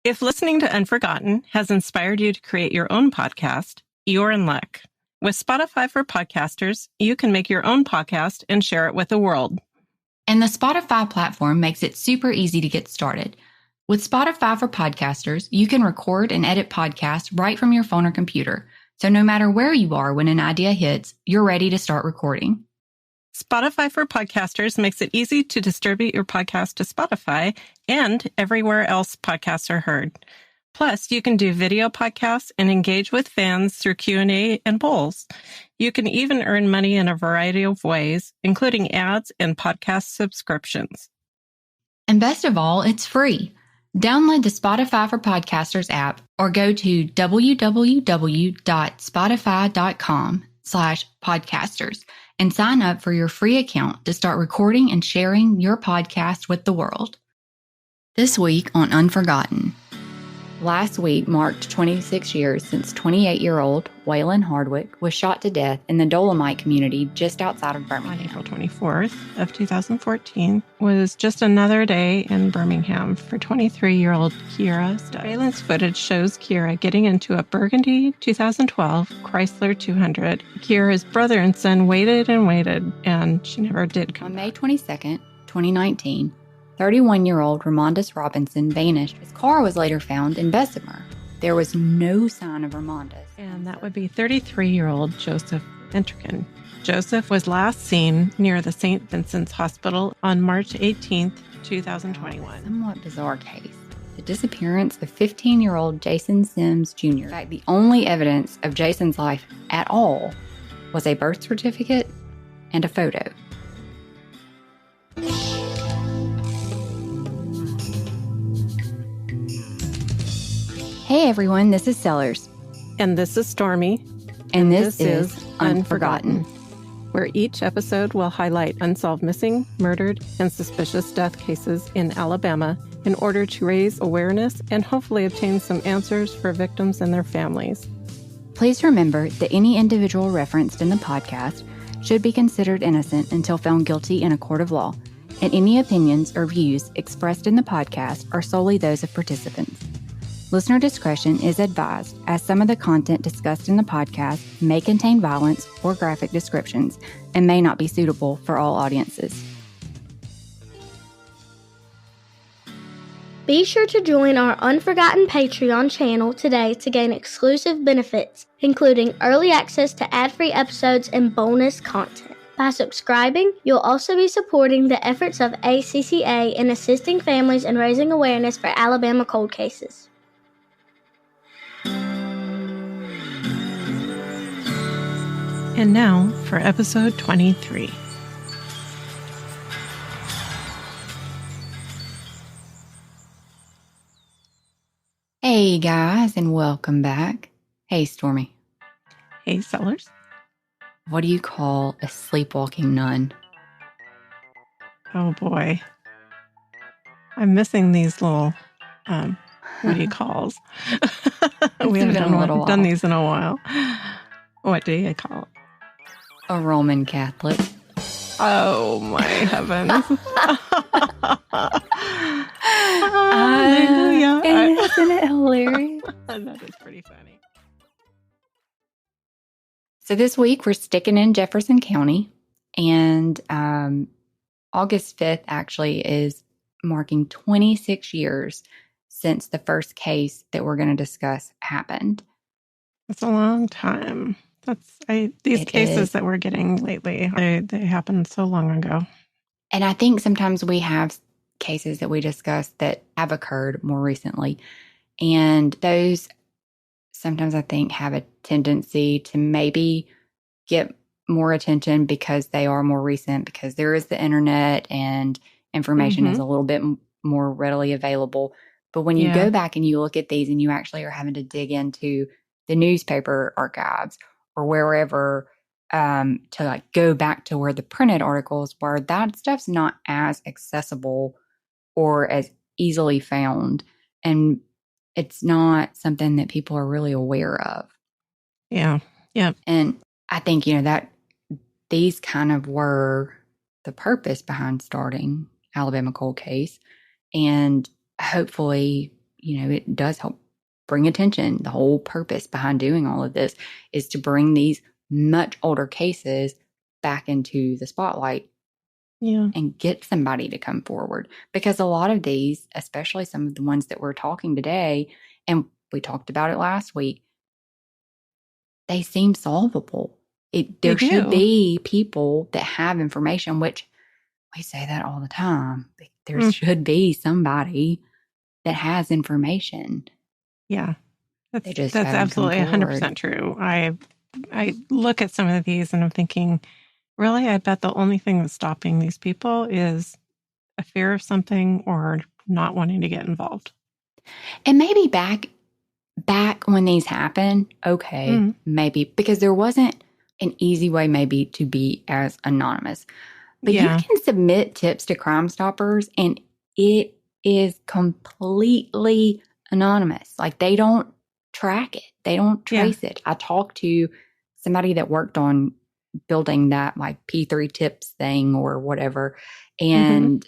If listening to Unforgotten has inspired you to create your own podcast, you're in luck. With Spotify for Podcasters, you can make your own podcast and share it with the world. And the Spotify platform makes it super easy to get started. With Spotify for Podcasters, you can record and edit podcasts right from your phone or computer. So no matter where you are when an idea hits, you're ready to start recording. Spotify for Podcasters makes it easy to distribute your podcast to Spotify and everywhere else podcasts are heard. Plus, you can do video podcasts and engage with fans through Q&A and polls. You can even earn money in a variety of ways, including ads and podcast subscriptions. And best of all, it's free. Download the Spotify for Podcasters app or go to www.spotify.com/podcasters and sign up for your free account to start recording and sharing your podcast with the world. This week on Unforgotten. Last week marked 26 years since 28-year-old Heulon Hardwick was shot to death in the Dolomite community just outside of Birmingham. On April 24th of 2014 was just another day in Birmingham for 23-year-old Kierra Stubs. Surveillance footage shows Kierra getting into a burgundy 2012 Chrysler 200. Kierra's brother and son waited, and she never did come. On May 22nd, 2019, 31-year-old Ramondus Robinson vanished. His car was later found in Bessemer. There was no sign of Ramondus. And that would be 33-year-old JEntrekin. Joseph was last seen near the St. Vincent's Hospital on March 18th, 2021. Somewhat bizarre case. The disappearance of 15-year-old JSims Jr. In fact, the only evidence of Jason's life at all was a birth certificate and a photo. Hey everyone, this is Sellers. And this is Stormy. And this is Unforgotten, where each episode will highlight unsolved missing, murdered, and suspicious death cases in Alabama in order to raise awareness and hopefully obtain some answers for victims and their families. Please remember that any individual referenced in the podcast should be considered innocent until found guilty in a court of law, and any opinions or views expressed in the podcast are solely those of participants. Listener discretion is advised, as some of the content discussed in the podcast may contain violence or graphic descriptions and may not be suitable for all audiences. Be sure to join our Unforgotten Patreon channel today to gain exclusive benefits, including early access to ad-free episodes and bonus content. By subscribing, you'll also be supporting the efforts of ACCA in assisting families and raising awareness for Alabama cold cases. And now for episode 23. Hey guys, and welcome back. Hey Stormy. Hey Sellers. What do you call a sleepwalking nun? Oh boy. I'm missing these little, what do you calls? We haven't done these in a while. What do you call it? A Roman Catholic. Oh my heavens. Hallelujah. Isn't it hilarious? That is pretty funny. So this week we're sticking in Jefferson County, and August 5th actually is marking 26 years since the first case that we're going to discuss happened. That's a long time. These cases that we're getting lately, they happened so long ago. And I think sometimes we have cases that we discuss that have occurred more recently. And those sometimes I think have a tendency to maybe get more attention because they are more recent, because there is the internet and information is a little bit more readily available. But when you go back and you look at these and you actually are having to dig into the newspaper archives or wherever to like go back to where the printed articles were, that stuff's not as accessible or as easily found. And it's not something that people are really aware of. Yeah. Yeah. And I think, that these kind of were the purpose behind starting Alabama Cold Case. And hopefully, it does help bring attention. The whole purpose behind doing all of this is to bring these much older cases back into the spotlight. Yeah. And get somebody to come forward. Because a lot of these, especially some of the ones that we're talking today, and we talked about it last week, they seem solvable. There should be people that have information, which we say that all the time. There should be somebody that has information. Yeah. That's haven't absolutely 100% true. I look at some of these and I'm thinking, really, I bet the only thing that's stopping these people is a fear of something or not wanting to get involved. And maybe back when these happen, maybe, because there wasn't an easy way maybe to be as anonymous. But you can submit tips to Crime Stoppers and it is completely anonymous. Like, they don't track it. They don't trace it. I talked to somebody that worked on building that like P3 tips thing or whatever. And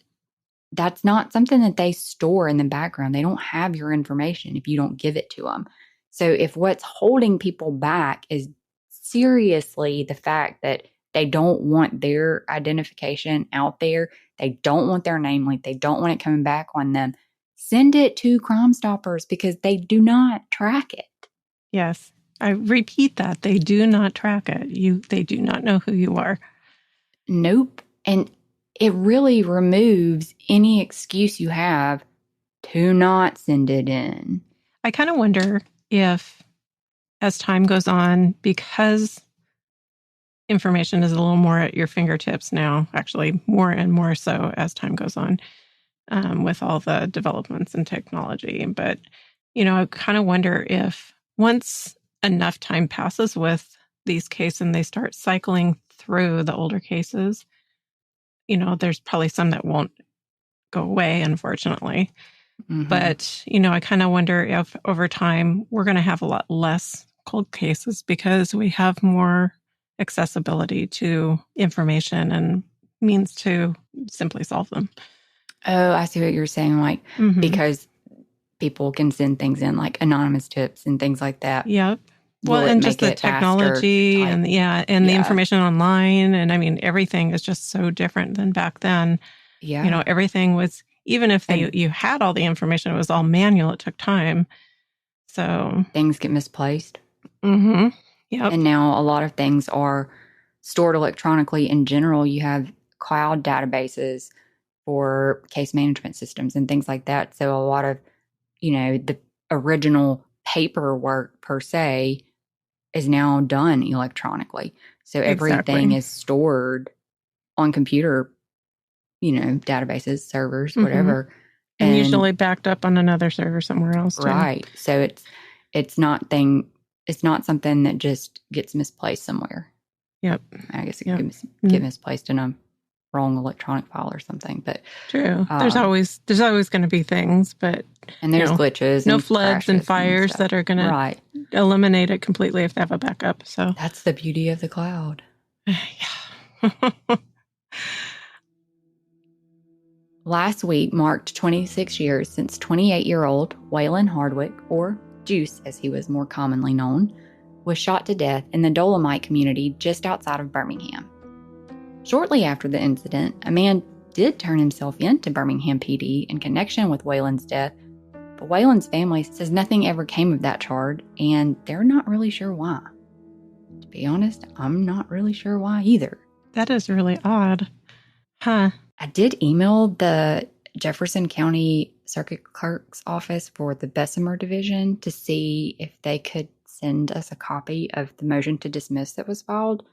that's not something that they store in the background. They don't have your information if you don't give it to them. So if what's holding people back is seriously the fact that they don't want their identification out there, they don't want their name leaked, they don't want it coming back on them, send it to Crime Stoppers because they do not track it. Yes. I repeat that. They do not track it. They do not know who you are. Nope. And it really removes any excuse you have to not send it in. I kind of wonder if, as time goes on, because information is a little more at your fingertips now, actually more and more so as time goes on, with all the developments in technology. But, I kind of wonder if once enough time passes with these cases and they start cycling through the older cases, there's probably some that won't go away, unfortunately. But, I kind of wonder if over time we're going to have a lot less cold cases because we have more accessibility to information and means to simply solve them. Oh, I see what you're saying. Like, because people can send things in like anonymous tips and things like that. Yep. Well, and just the technology and the information online. And I mean, everything is just so different than back then. Yeah. Everything was, even if you had all the information, it was all manual. It took time. So things get misplaced. Yep. And now a lot of things are stored electronically. In general, you have cloud databases for case management systems and things like that. So a lot of, the original paperwork per se is now done electronically. So everything is stored on computer, databases, servers, whatever. And usually backed up on another server somewhere else too. Right. So it's not something that just gets misplaced somewhere. Yep. I guess it could get misplaced in a wrong electronic file or something. But true. There's always going to be things, but there's glitches, no floods and fires that are going to eliminate it completely if they have a backup. So that's the beauty of the cloud. Yeah. Last week marked 26 years since 28-year-old Heulon Hardwick, or Juice as he was more commonly known, was shot to death in the Dolomite community just outside of Birmingham. Shortly after the incident, a man did turn himself in to Birmingham PD in connection with Heulon's death, but Heulon's family says nothing ever came of that charge, and they're not really sure why. To be honest, I'm not really sure why either. That is really odd. Huh. I did email the Jefferson County Circuit Clerk's office for the Bessemer Division to see if they could send us a copy of the motion to dismiss that was filed.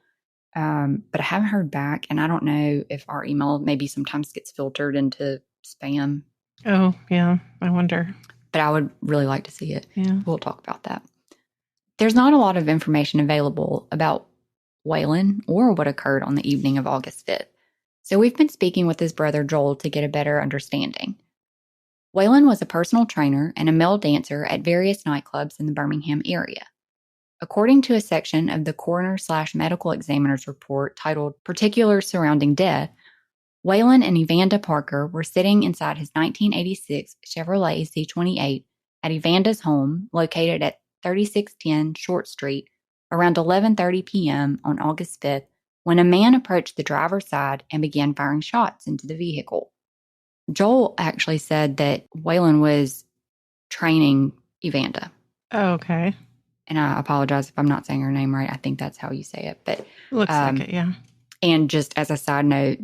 But I haven't heard back, and I don't know if our email maybe sometimes gets filtered into spam. Oh, yeah. I wonder. But I would really like to see it. Yeah. We'll talk about that. There's not a lot of information available about Heulon or what occurred on the evening of August 5th. So we've been speaking with his brother Joel to get a better understanding. Heulon was a personal trainer and a male dancer at various nightclubs in the Birmingham area. According to a section of the coroner/medical examiner's report titled Particulars Surrounding Death, Heulon and Evander Parker were sitting inside his 1986 Chevrolet C28 at Evanda's home located at 3610 Short Street around 11:30 p.m. on August 5th when a man approached the driver's side and began firing shots into the vehicle. Joel actually said that Heulon was training Evander. Oh, okay. And I apologize if I'm not saying her name right. I think that's how you say it. But Looks like it, yeah. And just as a side note,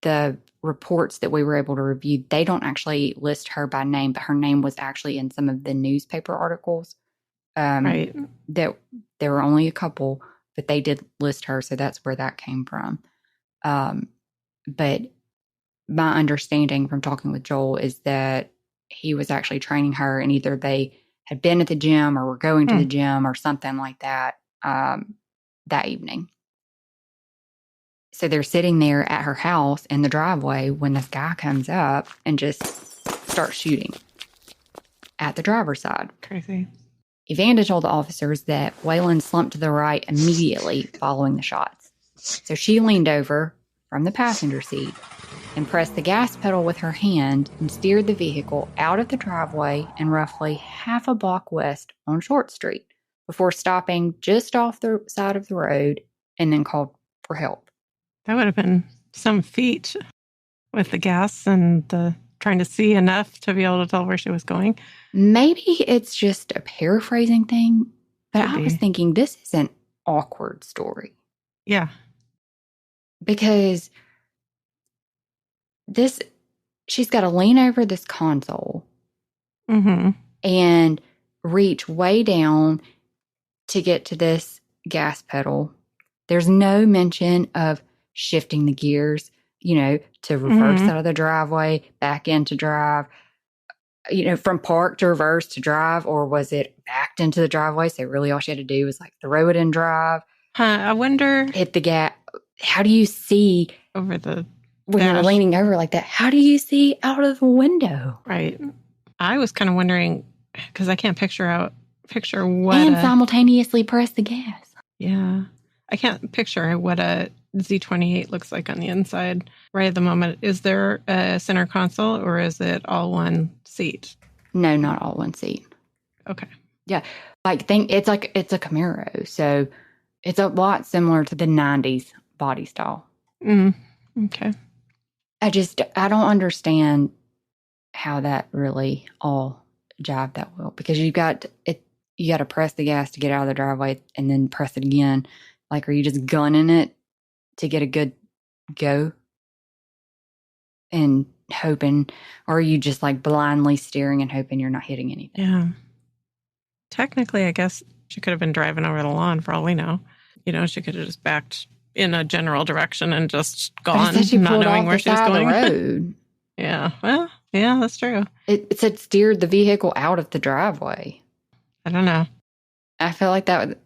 the reports that we were able to review, they don't actually list her by name, but her name was actually in some of the newspaper articles. Right. That there were only a couple, but they did list her, so that's where that came from. But my understanding from talking with Joel is that he was actually training her, and either they had been at the gym or were going to the gym or something like that that evening. So they're sitting there at her house in the driveway when this guy comes up and just starts shooting at the driver's side. Crazy. Evander told the officers that Heulon slumped to the right immediately following the shots. So she leaned over from the passenger seat and pressed the gas pedal with her hand and steered the vehicle out of the driveway and roughly half a block west on Short Street before stopping just off the side of the road and then called for help. That would have been some feat with the gas and the trying to see enough to be able to tell where she was going. Maybe it's just a paraphrasing thing, but Could I be. was thinking this is an awkward story. Yeah. Because she's got to lean over this console and reach way down to get to this gas pedal. There's no mention of shifting the gears, to reverse out of the driveway, back into drive, from park to reverse to drive, or was it backed into the driveway? So really all she had to do was throw it in drive. I wonder. Hit the gas. How do you see Over the when dash. you're leaning over like that? How do you see out of the window? Right. I was kind of wondering, because I can't picture what. And simultaneously press the gas. Yeah. I can't picture what a Z28 looks like on the inside right at the moment. Is there a center console or is it all one seat? No, not all one seat. Okay. Yeah. It's a Camaro. So it's a lot similar to the 90s body style. Okay. I don't understand how that really all jived that well, because you got to press the gas to get out of the driveway and then press it again. Are you just gunning it to get a good go and hoping, or are you just blindly steering and hoping you're not hitting anything? Yeah. Technically, I guess she could have been driving over the lawn for all we know. She could have just backed in a general direction and just gone, not knowing where she was going. Road. Yeah. Well, yeah, that's true. It said steered the vehicle out of the driveway. I don't know. I feel like that would,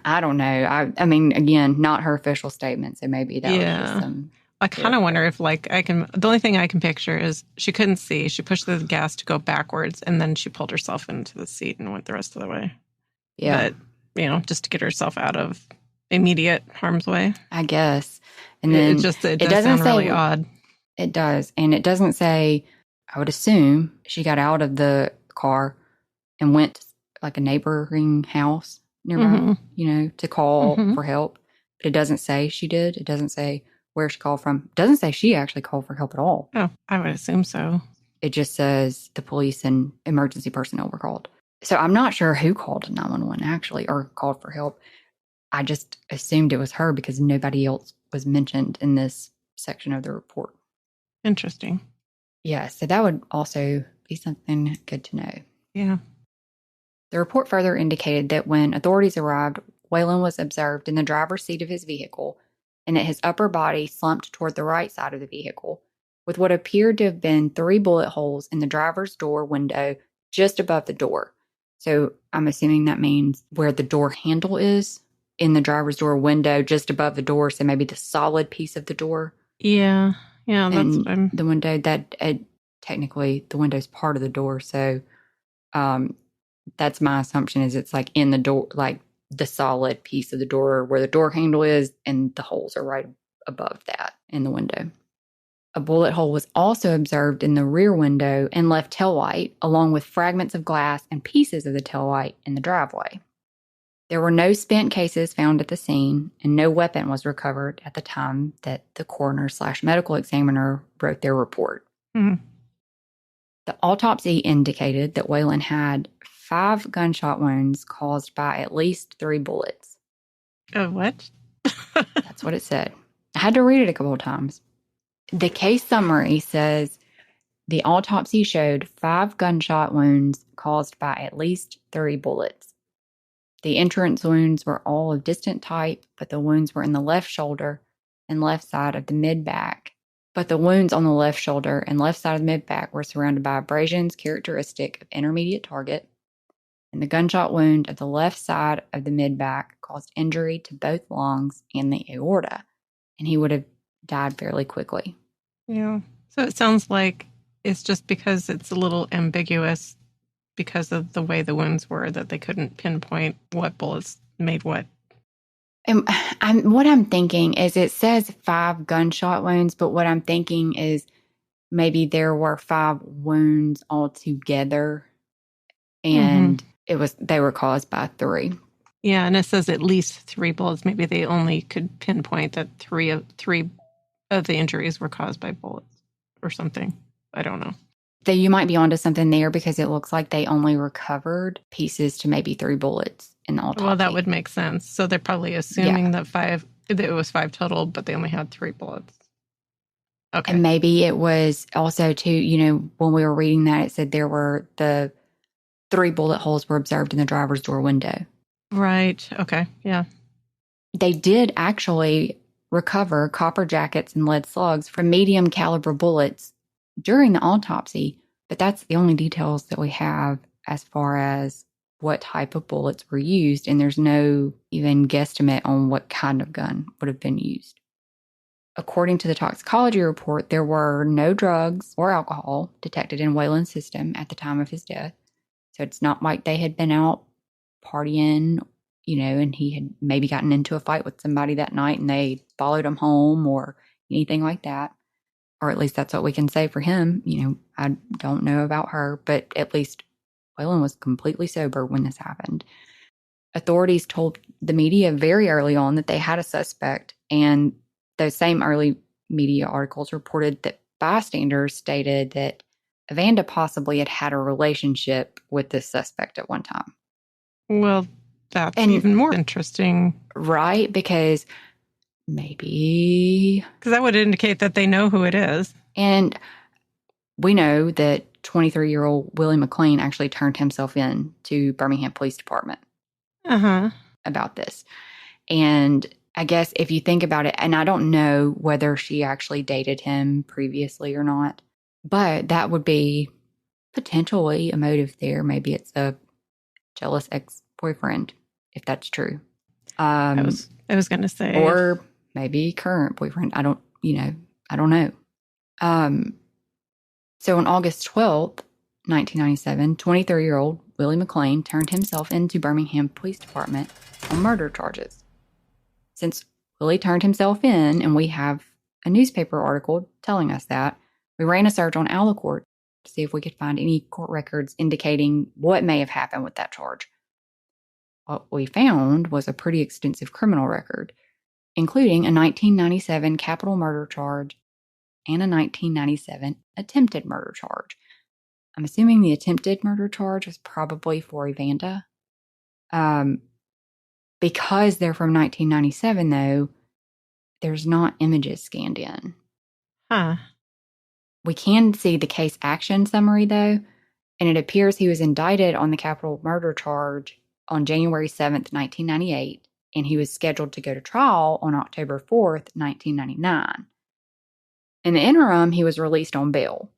I don't know. I mean, again, not her official statement, so maybe that was just some. I kind of wonder if the only thing I can picture is she couldn't see. She pushed the gas to go backwards and then she pulled herself into the seat and went the rest of the way. Yeah. But, just to get herself out of immediate harm's way. I guess. And then it does sound really odd. It does. And it doesn't say, I would assume she got out of the car and went to a neighboring house nearby, to call for help. But it doesn't say she did. It doesn't say where she called from. It doesn't say she actually called for help at all. Oh, I would assume so. It just says the police and emergency personnel were called. So I'm not sure who called 911 actually, or called for help. I just assumed it was her because nobody else was mentioned in this section of the report. Interesting. Yeah, so that would also be something good to know. Yeah. The report further indicated that when authorities arrived, Heulon was observed in the driver's seat of his vehicle and that his upper body slumped toward the right side of the vehicle, with what appeared to have been 3 bullet holes in the driver's door window just above the door. So I'm assuming that means where the door handle is in the driver's door window, just above the door. So maybe the solid piece of the door. Yeah. Yeah. That's and the window that technically the window's part of the door. So that's my assumption is it's in the door, the solid piece of the door where the door handle is, and the holes are right above that in the window. A bullet hole was also observed in the rear window and left taillight, along with fragments of glass and pieces of the taillight in the driveway. There were no spent cases found at the scene, and no weapon was recovered at the time that the coroner/medical examiner wrote their report. Mm-hmm. The autopsy indicated that Heulon had 5 gunshot wounds caused by at least 3 bullets. Oh, what? That's what it said. I had to read it a couple of times. The case summary says the autopsy showed 5 gunshot wounds caused by at least 3 bullets. The entrance wounds were all of distant type, but the wounds were in the left shoulder and left side of the mid-back. But the wounds on the left shoulder and left side of the mid-back were surrounded by abrasions characteristic of intermediate target, and the gunshot wound at the left side of the mid-back caused injury to both lungs and the aorta, and he would have died fairly quickly. Yeah. So it sounds like it's just because it's a little ambiguous because of the way the wounds were that they couldn't pinpoint what bullets made what. And what I'm thinking is it says 5 gunshot wounds, but what I'm thinking is maybe there were 5 wounds altogether, and they were caused by 3. Yeah, and it says at least 3 bullets. Maybe they only could pinpoint that 3 of the injuries were caused by bullets or something. I don't know. You might be onto something there because it looks like they only recovered pieces to maybe 3 bullets in the autopsy. Well, that would make sense. So they're probably assuming that it was 5 total, but they only had 3 bullets. Okay. And maybe it was also too, when we were reading that, it said there were the 3 bullet holes were observed in the driver's door window. Right. Okay. Yeah. They did actually recover copper jackets and lead slugs from medium caliber bullets during the autopsy, but that's the only details that we have as far as what type of bullets were used, and there's no even guesstimate on what kind of gun would have been used. According to the toxicology report, there were no drugs or alcohol detected in Heulon's system at the time of his death, so it's not like they had been out partying, and he had maybe gotten into a fight with somebody that night and they followed him home or anything like that. Or at least that's what we can say for him. I don't know about her, but at least Heulon was completely sober when this happened. Authorities told the media very early on that they had a suspect, and those same early media articles reported that bystanders stated that Evander possibly had a relationship with this suspect at one time. Well, that's even more interesting. Right? Because maybe. Because that would indicate that they know who it is. And we know that 23-year-old Willie McLean actually turned himself in to Birmingham Police Department about this. And I guess if you think about it, and I don't know whether she actually dated him previously or not, but that would be potentially a motive there. Maybe it's a jealous ex-boyfriend, if that's true. I was going to say. Or maybe current boyfriend. I don't know. So on August 12th, 1997, 23-year-old Willie McLean turned himself into Birmingham Police Department on murder charges. Since Willie turned himself in, and we have a newspaper article telling us that, we ran a search on Alacourt to see if we could find any court records indicating what may have happened with that charge. What we found was a pretty extensive criminal record, including a 1997 capital murder charge and a 1997 attempted murder charge. I'm assuming the attempted murder charge was probably for Evander. Because they're from 1997, though, there's not images scanned in. Huh. We can see the case action summary, though, and it appears he was indicted on the capital murder charge on January 7th, 1998, and he was scheduled to go to trial on October 4th, 1999. In the interim, he was released on bail,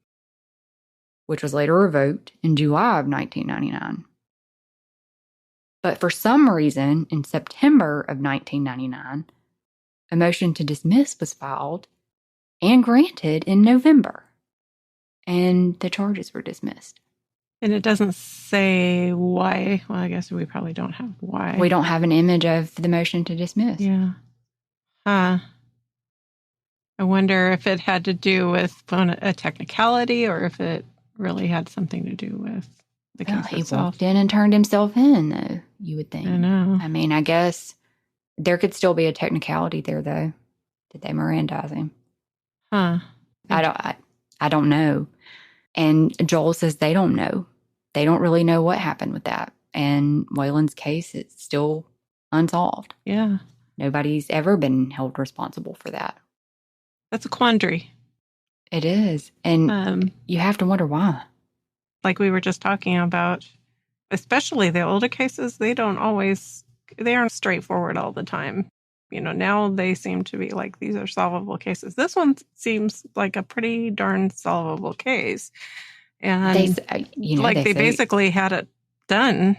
which was later revoked in July of 1999. But for some reason, in September of 1999, a motion to dismiss was filed and granted in November, and the charges were dismissed. And it doesn't say why. Well, I guess we probably don't have why. We don't have an image of the motion to dismiss. Yeah. Huh. I wonder if it had to do with a technicality or if it really had something to do with the case He itself. walked in and turned himself in, though, you would think. I know. I mean, I guess there could still be a technicality there, though. Did they Mirandize him? Huh. I don't know. And Joel says they don't know. They don't really know what happened with that. And Waylon's case, it's still unsolved. Yeah. Nobody's ever been held responsible for that. That's a quandary. It is. And you have to wonder why. Like we were just talking about, especially the older cases, they aren't straightforward all the time. Now they seem to be like, these are solvable cases. This one seems like a pretty darn solvable case. And they basically had it done.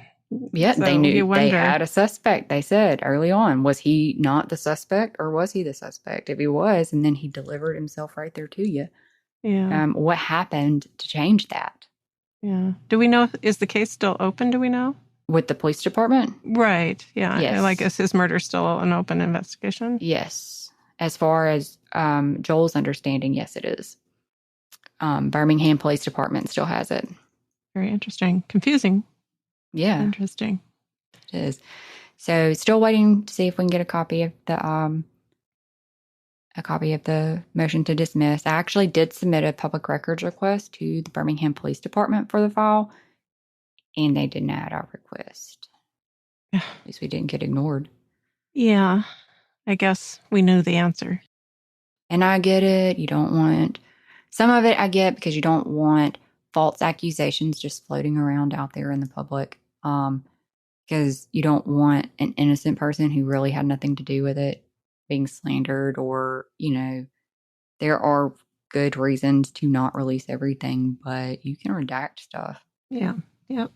Yeah, so they knew they had a suspect. They said early on, was he not the suspect or was he the suspect? If he was, and then he delivered himself right there to you. Yeah. What happened to change that? Yeah. Do we know, is the case still open? Do we know? With the police department? Right. Yeah. Yes. Like, is his murder still an open investigation? Yes. As far as Joel's understanding, yes, it is. Birmingham Police Department still has it. Very interesting. Confusing. Yeah. Interesting. It is. So still waiting to see if we can get a copy of the motion to dismiss. I actually did submit a public records request to the Birmingham Police Department for the file, and they denied our request. Yeah. At least we didn't get ignored. Yeah. I guess we knew the answer. And I get it. You don't want... Some of it I get because you don't want false accusations just floating around out there in the public. Because you don't want an innocent person who really had nothing to do with it being slandered, or, there are good reasons to not release everything, but you can redact stuff. Yeah. Yep.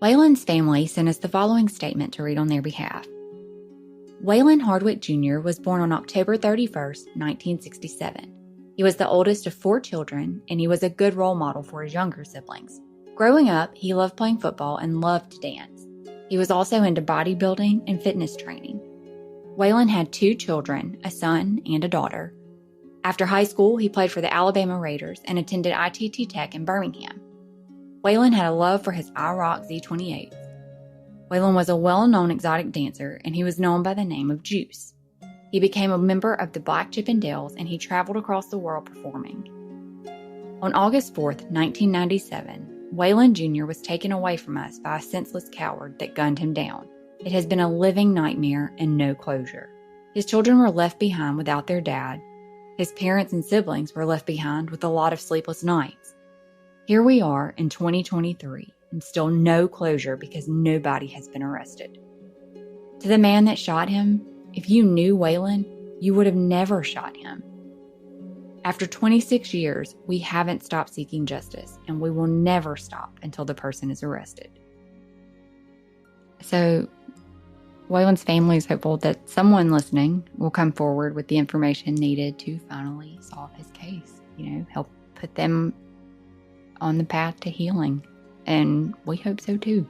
Waylon's family sent us the following statement to read on their behalf. Waylon Hardwick Jr. was born on October 31st, 1967. He was the oldest of 4 children, and he was a good role model for his younger siblings. Growing up, he loved playing football and loved to dance. He was also into bodybuilding and fitness training. Waylon had 2 children, a son and a daughter. After high school, he played for the Alabama Raiders and attended ITT Tech in Birmingham. Waylon had a love for his IROC Z28. Waylon was a well-known exotic dancer, and he was known by the name of Juice. He became a member of the Black Chippendales, and he traveled across the world performing. On August 4th, 1997, Waylon Jr. was taken away from us by a senseless coward that gunned him down. It has been a living nightmare and no closure. His children were left behind without their dad. His parents and siblings were left behind with a lot of sleepless nights. Here we are in 2023, and still no closure because nobody has been arrested. To the man that shot him, if you knew Waylon, you would have never shot him. After 26 years, we haven't stopped seeking justice, and we will never stop until the person is arrested. So, Waylon's family is hopeful that someone listening will come forward with the information needed to finally solve his case. Help put them on the path to healing. And we hope so too.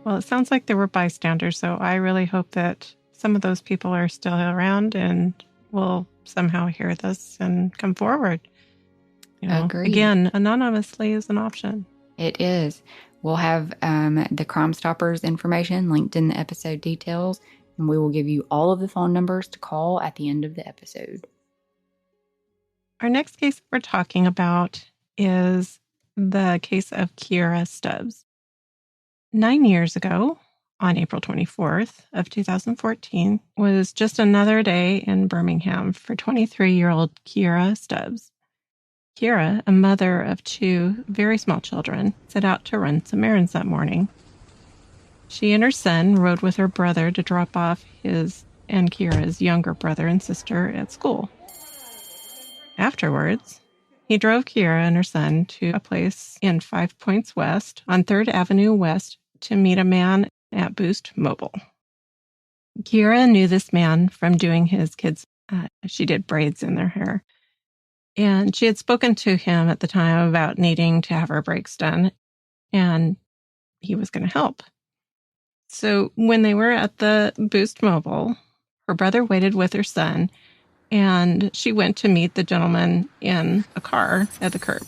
Well, it sounds like there were bystanders, so I really hope that some of those people are still around and will somehow hear this and come forward. Agreed. Again, anonymously is an option. It is. We'll have the Crime Stoppers information linked in the episode details, and we will give you all of the phone numbers to call at the end of the episode. Our next case we're talking about is the case of Kierra Stubs. 9 years ago, on April 24th of 2014, was just another day in Birmingham for 23-year-old Kierra Stubs. Kierra, a mother of 2 very small children, set out to run some errands that morning. She and her son rode with her brother to drop off his and Kierra's younger brother and sister at school. Afterwards, he drove Kierra and her son to a place in 5 Points West on 3rd Avenue West to meet a man at Boost Mobile. Kierra knew this man from doing his kids' she did braids in their hair. And she had spoken to him at the time about needing to have her brakes done, and he was going to help. So when they were at the Boost Mobile, her brother waited with her son, and she went to meet the gentleman in a car at the curb.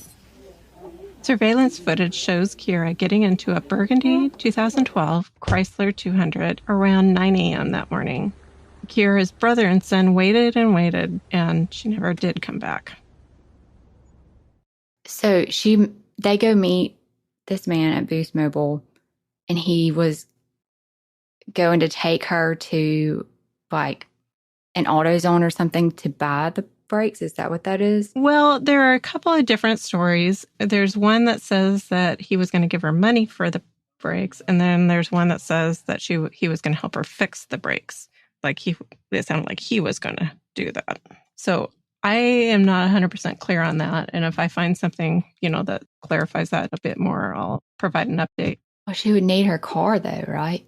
Surveillance footage shows Kierra getting into a burgundy 2012 Chrysler 200 around 9 a.m. that morning. Kierra's brother and son waited and waited, and she never did come back. So they go meet this man at Boost Mobile, and he was going to take her to like an AutoZone or something to buy the brakes. Is that what that is? Well, there are a couple of different stories. There's one that says that he was going to give her money for the brakes, and then there's one that says that he was going to help her fix the brakes. It sounded like he was going to do that. So I am not 100% clear on that. And if I find something, that clarifies that a bit more, I'll provide an update. Well, she would need her car though, right?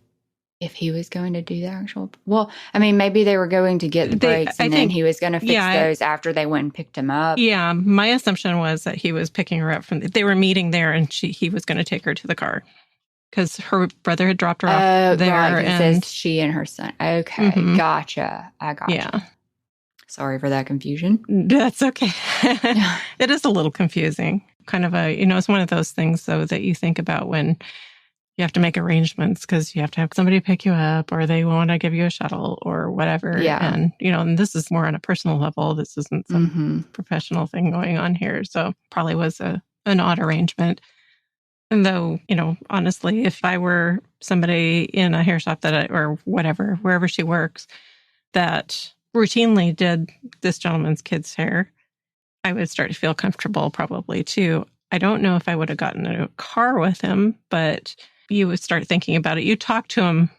If he was going to do the actual... Well, I mean, maybe they were going to get the brakes and then he was going to fix those after they went and picked him up. Yeah, my assumption was that he was picking her up they were meeting there and he was going to take her to the car. Because her brother had dropped her off there. Right, and it says she and her son. Okay, Gotcha. I gotcha. Yeah. Sorry for that confusion. That's okay. It is a little confusing. Kind of it's one of those things, though, that you think about when you have to make arrangements because you have to have somebody pick you up or they want to give you a shuttle or whatever. Yeah. And, and this is more on a personal level. This isn't some professional thing going on here. So probably was an odd arrangement. And though, honestly, if I were somebody in a hair shop or whatever, wherever she works, that routinely did this gentleman's kid's hair, I would start to feel comfortable probably too. I don't know if I would have gotten in a car with him, but you would start thinking about it. You talk to him,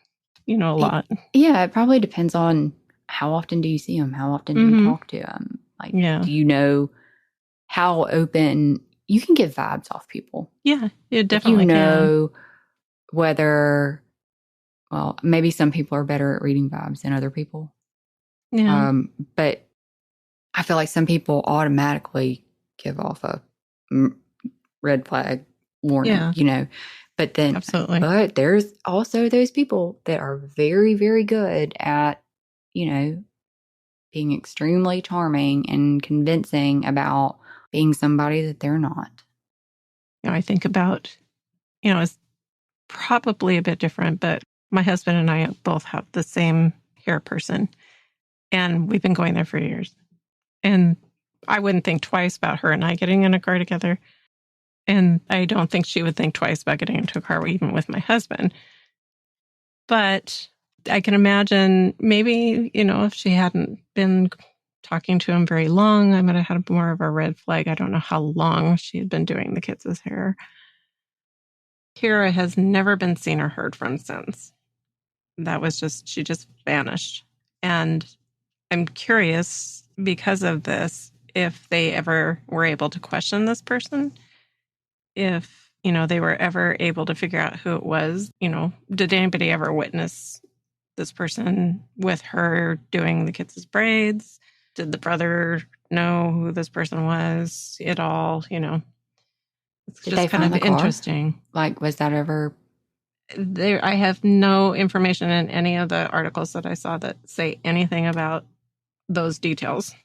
a lot. Yeah, it probably depends on how often do you see him? How often do you talk to him? Do you know how open... You can get vibes off people. Yeah, you definitely can. You know whether, well, maybe some people are better at reading vibes than other people. Yeah. But I feel like some people automatically give off a red flag warning, But then, absolutely. But there's also those people that are very, very good at, being extremely charming and convincing about being somebody that they're not. I think about, it's probably a bit different, but my husband and I both have the same hair person, and we've been going there for years. And I wouldn't think twice about her and I getting in a car together. And I don't think she would think twice about getting into a car even with my husband. But I can imagine maybe, if she hadn't been talking to him very long, I might have had more of a red flag. I don't know how long she had been doing the kids' hair. Kierra has never been seen or heard from since. She just vanished. And I'm curious, because of this, if they ever were able to question this person, if, they were ever able to figure out who it was. Did anybody ever witness this person with her doing the kids' braids? Did the brother know who this person was at all? It's Did just they kind find of the car? Interesting. Was that ever... I have no information in any of the articles that I saw that say anything about those details.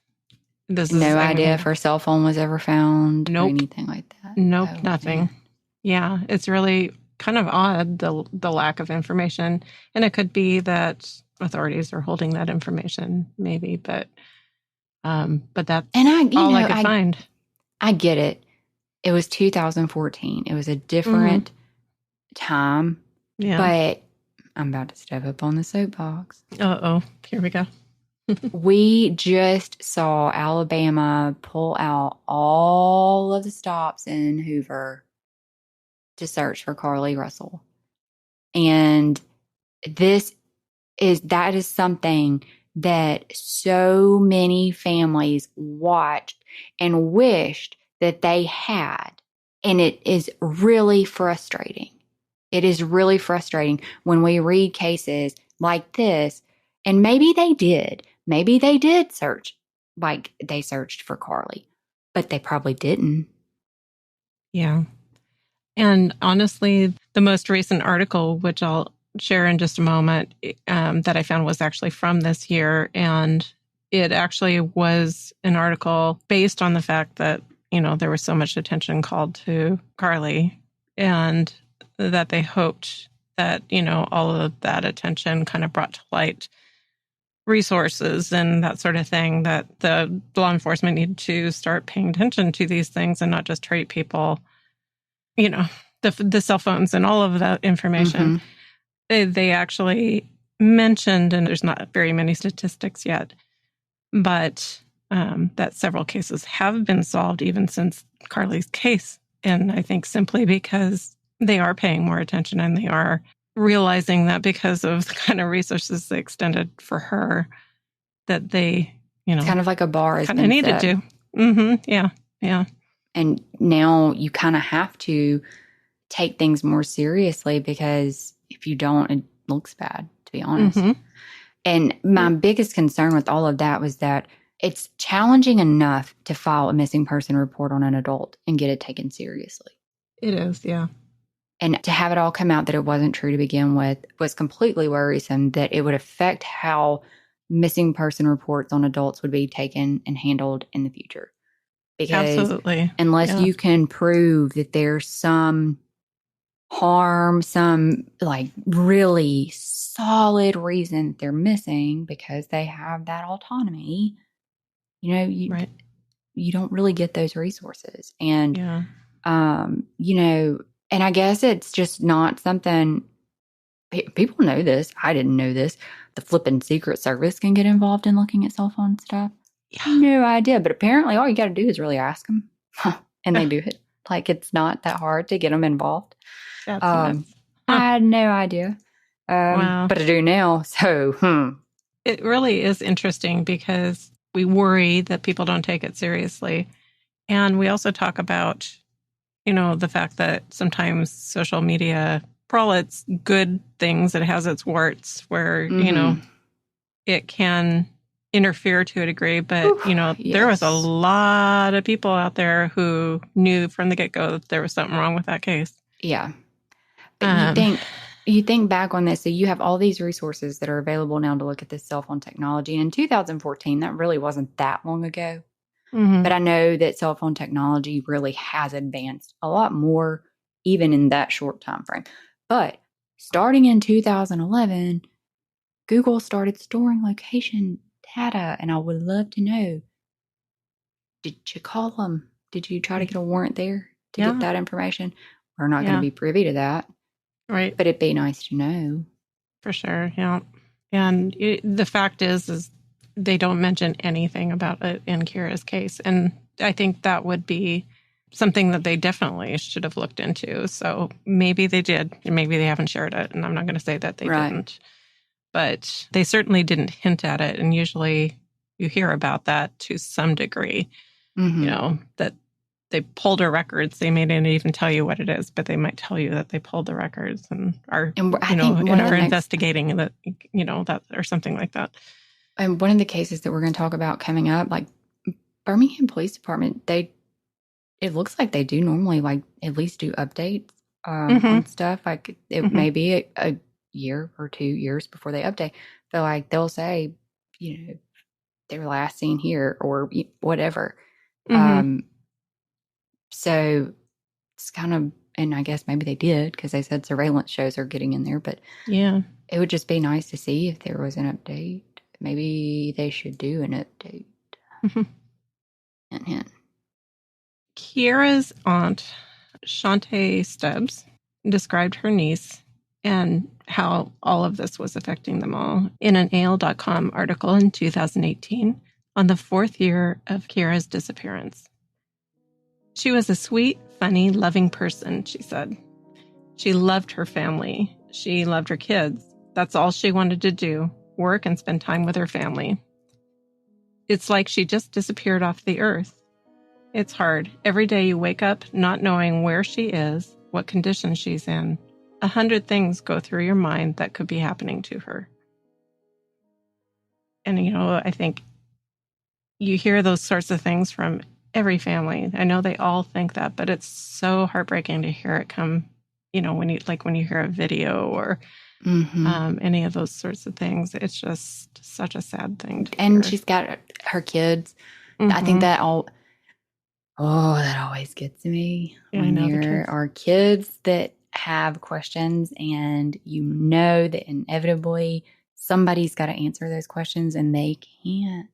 No idea if her cell phone was ever found or anything like that? Nope, nothing. Man. Yeah, it's really kind of odd, the lack of information. And it could be that authorities are holding that information, maybe, but that's all I could find. I get it. It was 2014. It was a different time. Yeah. But I'm about to step up on the soapbox. Uh-oh. Here we go. We just saw Alabama pull out all of the stops in Hoover to search for Carly Russell. And that is something that so many families watched and wished that they had. And it is really frustrating. It is really frustrating when we read cases like this. And maybe they did search, like they searched for Carly, but they probably didn't. Yeah. And honestly, the most recent article, which I'll share in just a moment, that I found was actually from this year. And it actually was an article based on the fact that, there was so much attention called to Carly, and that they hoped that, all of that attention kind of brought to light resources and that sort of thing, that the law enforcement needed to start paying attention to these things and not just treat people, the cell phones and all of that information. They actually mentioned, and there's not very many statistics yet, but that several cases have been solved even since Carly's case. And I think simply because they are paying more attention and they are realizing that because of the kind of resources they extended for her, that they, it's kind of like a bar has kind of needed set. to. Yeah. And now you kind of have to take things more seriously, because if you don't, it looks bad, to be honest. And my biggest concern with all of that was that it's challenging enough to file a missing person report on an adult and get it taken seriously. It is, yeah. And to have it all come out that it wasn't true to begin with was completely worrisome, that it would affect how missing person reports on adults would be taken and handled in the future. Because absolutely, unless you can prove that there's some harm, some like really solid reason they're missing because they have that autonomy, you don't really get those resources. And, and I guess it's just not something people know this. I didn't know this. The flipping Secret Service can get involved in looking at cell phone stuff. Yeah. No idea. But apparently all you got to do is really ask them. And they do it. Like, it's not that hard to get them involved. I had no idea. Wow. But I do now. So, It really is interesting because we worry that people don't take it seriously. And we also talk about, the fact that sometimes social media, for all its good things, it has its warts where, it can interfere to a degree. But, there was a lot of people out there who knew from the get-go that there was something wrong with that case. Yeah. But you think back on this, so you have all these resources that are available now to look at this cell phone technology. And in 2014, that really wasn't that long ago. But I know that cell phone technology really has advanced a lot more, even in that short time frame. But starting in 2011, Google started storing location data. And I would love to know, did you call them? Did you try to get a warrant there to get that information? We're not going to be privy to that. Right. But it'd be nice to know. For sure, yeah. And the fact is they don't mention anything about it in Kierra's case. And I think that would be something that they definitely should have looked into. So maybe they did, and maybe they haven't shared it. And I'm not going to say that they didn't. But they certainly didn't hint at it. And usually you hear about that to some degree, that they pulled her records. They may not even tell you what it is, but they might tell you that they pulled the records and are, investigating that, that or something like that. And one of the cases that we're going to talk about coming up, like Birmingham Police Department, it looks like they do normally like at least do updates on stuff. Like it may be a year or 2 years before they update. So like they'll say, they were last seen here or whatever. So it's kind of, and I guess maybe they did because they said surveillance shows are getting in there, but it would just be nice to see if there was an update. Maybe they should do an update. Hint, hint. Kierra's aunt, Kierra Stubs, described her niece and how all of this was affecting them all in an AL.com article in 2018 on the 4th year of Kierra's disappearance. She was a sweet, funny, loving person, she said. She loved her family. She loved her kids. That's all she wanted to do, work and spend time with her family. It's like she just disappeared off the earth. It's hard. Every day you wake up not knowing where she is, what condition she's in. 100 things go through your mind that could be happening to her. And, I think you hear those sorts of things from every family. I know they all think that, but it's so heartbreaking to hear it come when you hear a video or any of those sorts of things, it's just such a sad thing to hear. She's got her kids. I think that that always gets me when there are kids that have questions and that inevitably somebody's got to answer those questions and they can't.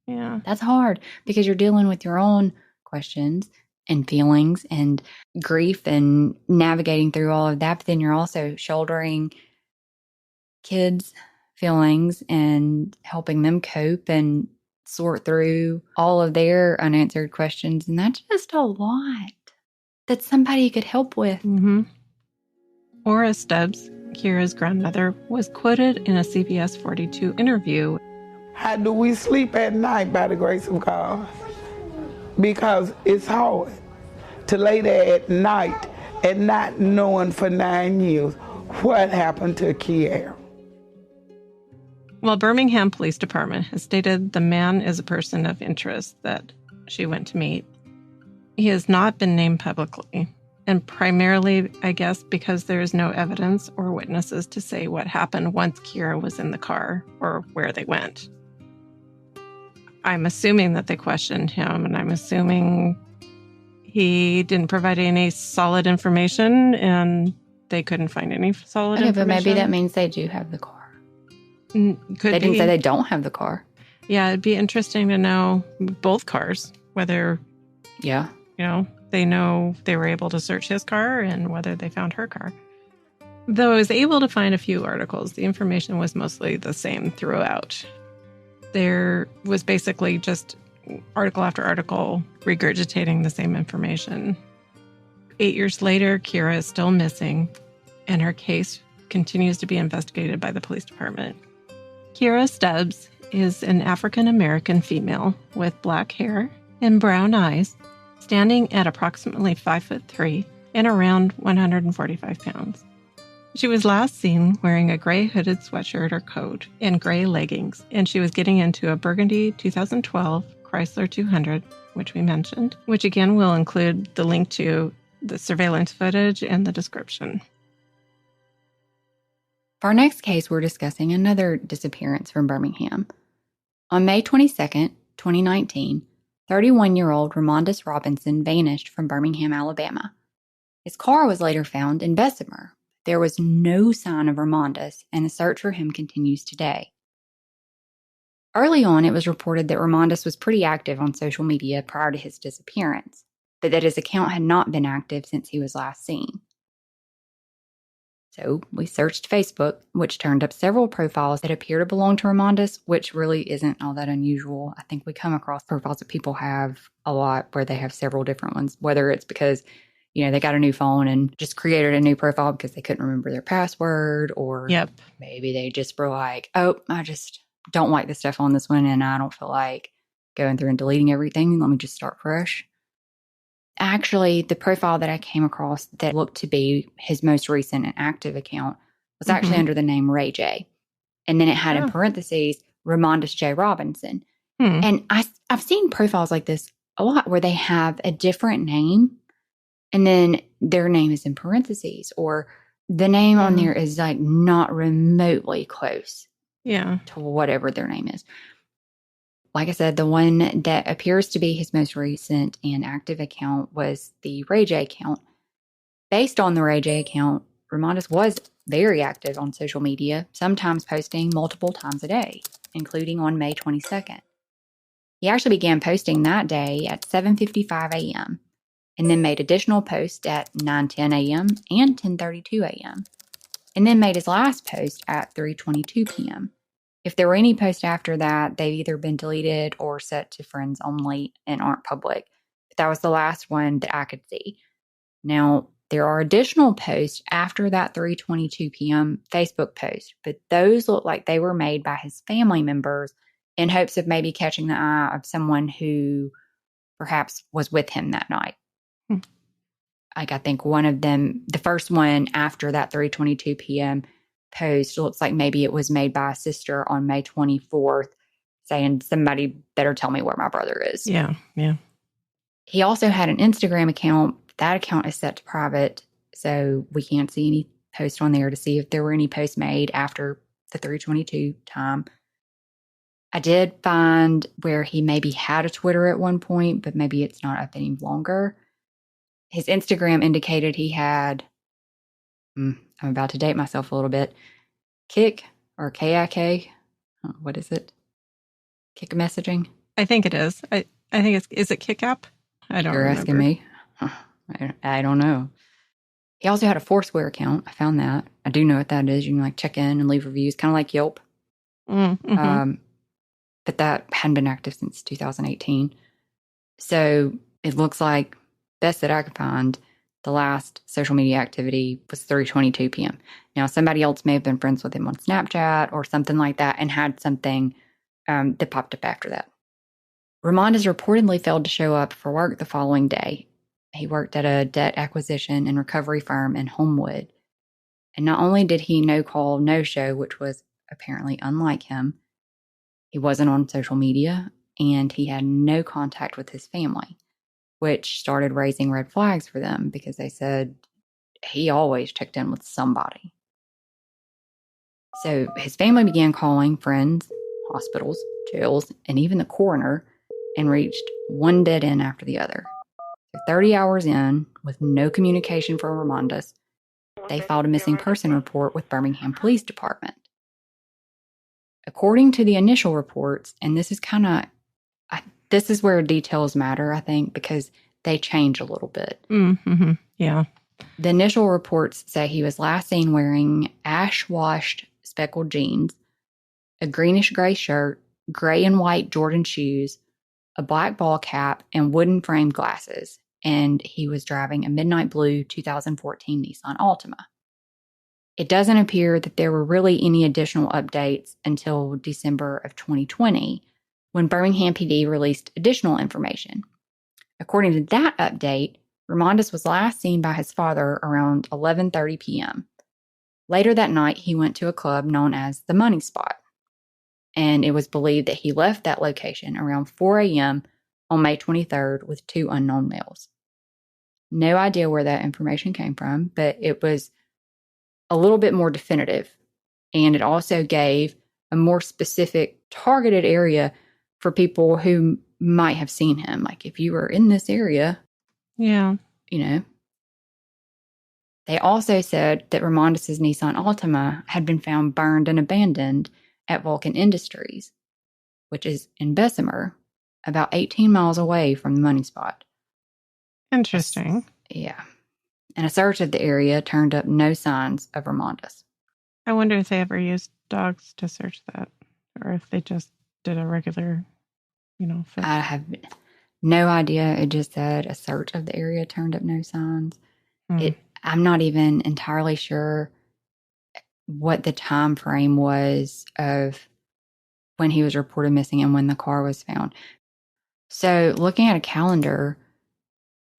Yeah. That's hard because you're dealing with your own questions and feelings and grief and navigating through all of that. But then you're also shouldering kids' feelings and helping them cope and sort through all of their unanswered questions. And that's just a lot that somebody could help with. Mm-hmm. Kierra Stubs, Kierra's grandmother, was quoted in a CBS 42 interview. How do we sleep at night by the grace of God? Because it's hard to lay there at night and not knowing for 9 years what happened to Kierra. Well, Birmingham Police Department has stated the man is a person of interest that she went to meet. He has not been named publicly, and primarily, I guess, because there is no evidence or witnesses to say what happened once Kierra was in the car or where they went. I'm assuming that they questioned him, and I'm assuming he didn't provide any solid information, and they couldn't find any solid information. But maybe that means they do have the car. They didn't say they don't have the car. Yeah, it'd be interesting to know both cars, whether, they know they were able to search his car and whether they found her car. Though I was able to find a few articles, the information was mostly the same throughout. There was basically just article after article regurgitating the same information. 8 years later, Kierra is still missing, and her case continues to be investigated by the police department. Kierra Stubs is an African-American female with black hair and brown eyes, standing at approximately 5'3" and around 145 pounds. She was last seen wearing a gray hooded sweatshirt or coat and gray leggings, and she was getting into a burgundy 2012 Chrysler 200, which we mentioned, which again will include the link to the surveillance footage and the description. For our next case, we're discussing another disappearance from Birmingham. On May 22nd, 2019, 31-year-old Ramondus Robinson vanished from Birmingham, Alabama. His car was later found in Bessemer. There was no sign of Ramondus, and the search for him continues today. Early on, it was reported that Ramondus was pretty active on social media prior to his disappearance, but that his account had not been active since he was last seen. So we searched Facebook, which turned up several profiles that appear to belong to Ramondus, which really isn't all that unusual. I think we come across profiles that people have a lot where they have several different ones, whether it's because, they got a new phone and just created a new profile because they couldn't remember their password, or maybe they just were like, oh, I just don't like the stuff on this one and I don't feel like going through and deleting everything. Let me just start fresh. Actually, the profile that I came across that looked to be his most recent and active account was actually under the name Ray J. And then it had in parentheses, Ramondus J. Robinson. And I've seen profiles like this a lot where they have a different name and then their name is in parentheses, or the name on there is like not remotely close to whatever their name is. Like I said, the one that appears to be his most recent and active account was the Ray J account. Based on the Ray J account, Ramondus was very active on social media, sometimes posting multiple times a day, including on May 22nd. He actually began posting that day at 7:55 a.m. and then made additional posts at 9:10 a.m. and 10:32 a.m. and then made his last post at 3:22 p.m. If there were any posts after that, they've either been deleted or set to friends only and aren't public. But that was the last one that I could see. Now, there are additional posts after that 3:22 p.m. Facebook post, but those look like they were made by his family members in hopes of maybe catching the eye of someone who perhaps was with him that night. Like, I think one of them, the first one after that 3:22 p.m. post, looks like maybe it was made by a sister on May 24th saying, somebody better tell me where my brother is. Yeah. He also had an Instagram account. That account is set to private. So we can't see any posts on there to see if there were any posts made after the 3/22 time. I did find where he maybe had a Twitter at one point, but maybe it's not up any longer. His Instagram indicated he had, I'm about to date myself a little bit, Kik or KIK. What is it? Kik messaging? I think it is. I think is it Kik app? I don't remember. You're asking me? I don't know. He also had a Foursquare account. I found that. I do know what that is. You can check in and leave reviews, kind of like Yelp. Mm-hmm. But that hadn't been active since 2018. So it looks like, best that I could find, the last social media activity was 3:22 p.m. Now, somebody else may have been friends with him on Snapchat or something like that and had something that popped up after that. Ramondus reportedly failed to show up for work the following day. He worked at a debt acquisition and recovery firm in Homewood. And not only did he no call, no show, which was apparently unlike him, he wasn't on social media and he had no contact with his family, which started raising red flags for them because they said he always checked in with somebody. So his family began calling friends, hospitals, jails, and even the coroner, and reached one dead end after the other. So 30 hours in, with no communication from Ramondus, they filed a missing person report with Birmingham Police Department. According to the initial reports, and this is where details matter, I think, because they change a little bit. Mm-hmm. Yeah. The initial reports say he was last seen wearing ash-washed speckled jeans, a greenish-gray shirt, gray and white Jordan shoes, a black ball cap, and wooden framed glasses, and he was driving a midnight blue 2014 Nissan Altima. It doesn't appear that there were really any additional updates until December of 2020, when Birmingham PD released additional information. According to that update, Ramondus was last seen by his father around 11:30 p.m. Later that night, he went to a club known as the Money Spot, and it was believed that he left that location around 4 a.m. on May 23rd with 2 unknown males. No idea where that information came from, but it was a little bit more definitive, and it also gave a more specific targeted area for people who might have seen him. Like, if you were in this area, yeah, They also said that Ramondus' Nissan Altima had been found burned and abandoned at Vulcan Industries, which is in Bessemer, about 18 miles away from the Money Spot. Interesting. Yeah. And a search of the area turned up no signs of Ramondus. I wonder if they ever used dogs to search that, or if they just did a regular, fix. I have no idea. It just said a search of the area turned up no signs. I'm not even entirely sure what the time frame was of when he was reported missing and when the car was found. So looking at a calendar,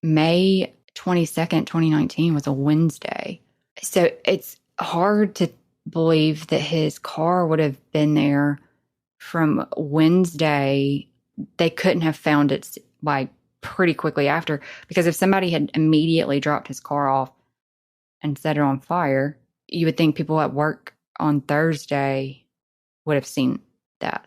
May 22nd, 2019 was a Wednesday. So it's hard to believe that his car would have been there from Wednesday. They couldn't have found it pretty quickly after, because if somebody had immediately dropped his car off and set it on fire, you would think people at work on Thursday would have seen that.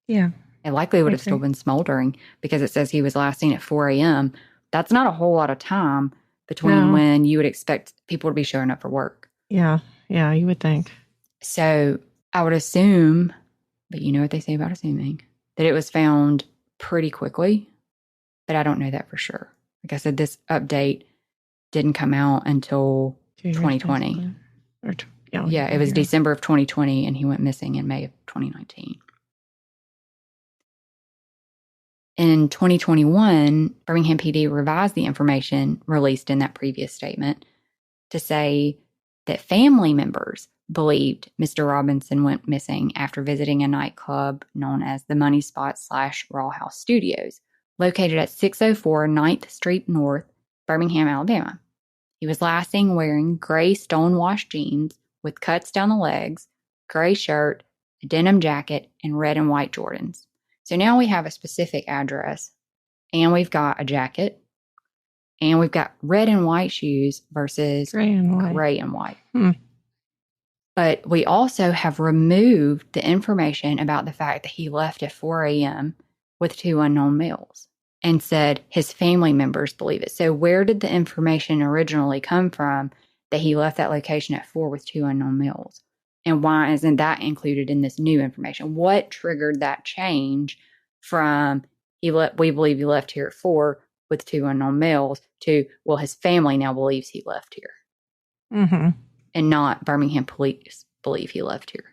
Yeah. It likely would have still been smoldering, because it says he was last seen at 4 a.m. That's not a whole lot of time between when you would expect people to be showing up for work. Yeah. Yeah, you would think. So I would assume, but you know what they say about assuming, that it was found pretty quickly, but I don't know that for sure. Like I said, this update didn't come out until 2020. It was December of 2020, and he went missing in May of 2019. In 2021, Birmingham PD revised the information released in that previous statement to say that family members believed Mr. Robinson went missing after visiting a nightclub known as the Money Spot / Raw House Studios, located at 604 9th Street North, Birmingham, Alabama. He was last seen wearing gray stone-washed jeans with cuts down the legs, gray shirt, a denim jacket, and red and white Jordans. So now we have a specific address, and we've got a jacket, And we've got red and white shoes versus Gray and white. Hmm. But we also have removed the information about the fact that he left at 4 a.m. with 2 unknown males and said his family members believe it. So where did the information originally come from that he left that location at 4 with 2 unknown males? And why isn't that included in this new information? What triggered that change from we believe he left here at 4 with 2 unknown males to, well, his family now believes he left here. Mm-hmm. And not Birmingham police believe he left here.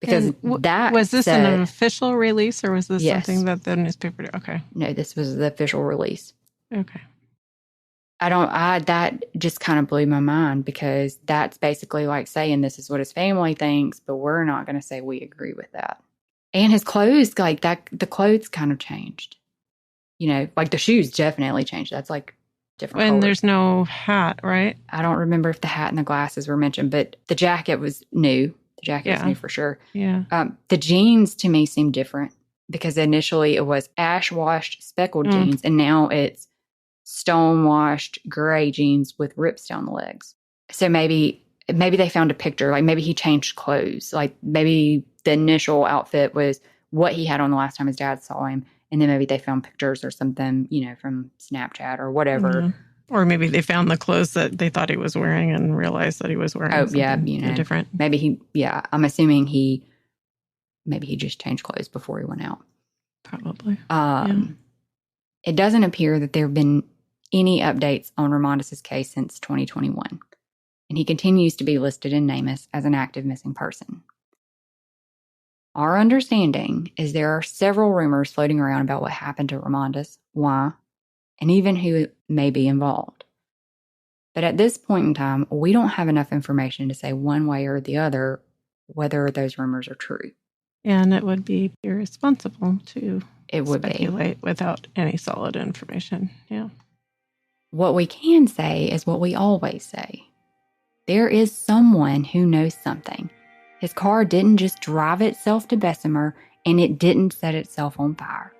Because that was this an official release, or was this something that the newspaper did? Okay. No, this was the official release. Okay. That just kind of blew my mind, because that's basically like saying this is what his family thinks, but we're not going to say we agree with that. And his clothes, like that, the clothes kind of changed. You know, like the shoes definitely changed. That's like different. And colors. There's no hat, right? I don't remember if the hat and the glasses were mentioned, but the jacket was new. The jacket was new for sure. Yeah. The jeans to me seem different, because initially it was ash washed speckled jeans, and now it's stone washed gray jeans with rips down the legs. So maybe they found a picture, like maybe he changed clothes, like maybe the initial outfit was what he had on the last time his dad saw him. And then maybe they found pictures or something, you know, from Snapchat or whatever. Mm-hmm. Or maybe they found the clothes that they thought he was wearing and realized that he was wearing something different. Maybe I'm assuming maybe he just changed clothes before he went out. Probably. It doesn't appear that there have been any updates on Ramondus's case since 2021. And he continues to be listed in NamUs as an active missing person. Our understanding is there are several rumors floating around about what happened to Ramondus, why, and even who may be involved. But at this point in time, we don't have enough information to say one way or the other whether those rumors are true. And it would be irresponsible to speculate without any solid information. Yeah. What we can say is what we always say. There is someone who knows something. His car didn't just drive itself to Bessemer, and it didn't set itself on fire.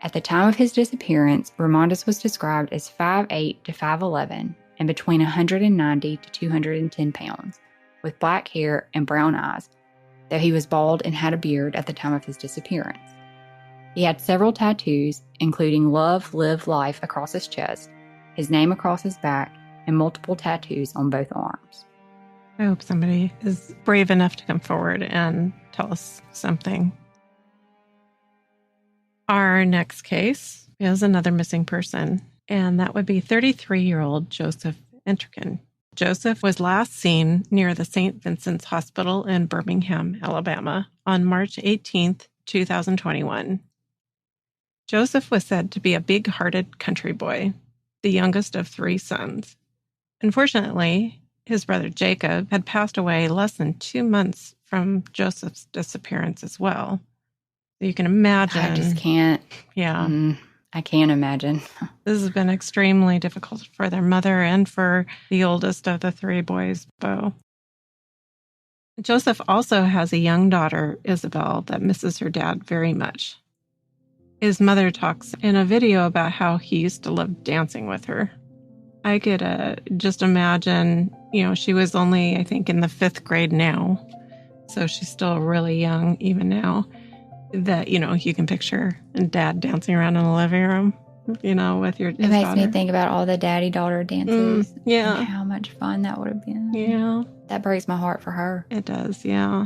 At the time of his disappearance, Ramondus was described as 5'8" to 5'11" and between 190 to 210 pounds, with black hair and brown eyes, though he was bald and had a beard at the time of his disappearance. He had several tattoos, including Love, Live, Life across his chest, his name across his back, and multiple tattoos on both arms. I hope somebody is brave enough to come forward and tell us something. Our next case is another missing person, and that would be 33-year-old Joseph Entrekin. Joseph was last seen near the St. Vincent's Hospital in Birmingham, Alabama, on March 18th, 2021. Joseph was said to be a big-hearted country boy, the youngest of 3 sons. Unfortunately, his brother Jacob had passed away less than 2 months from Joseph's disappearance as well. So you can imagine. I just can't. Yeah. I can't imagine. This has been extremely difficult for their mother and for the oldest of the 3 boys, Bo. Joseph also has a young daughter, Isabel, that misses her dad very much. His mother talks in a video about how he used to love dancing with her. I could just imagine, she was only, I think, in the 5th grade now. So she's still really young even now. That, you can picture Dad dancing around in the living room, with his daughter. It makes me think about all the daddy-daughter dances. Yeah. And how much fun that would have been. Yeah. That breaks my heart for her. It does, yeah.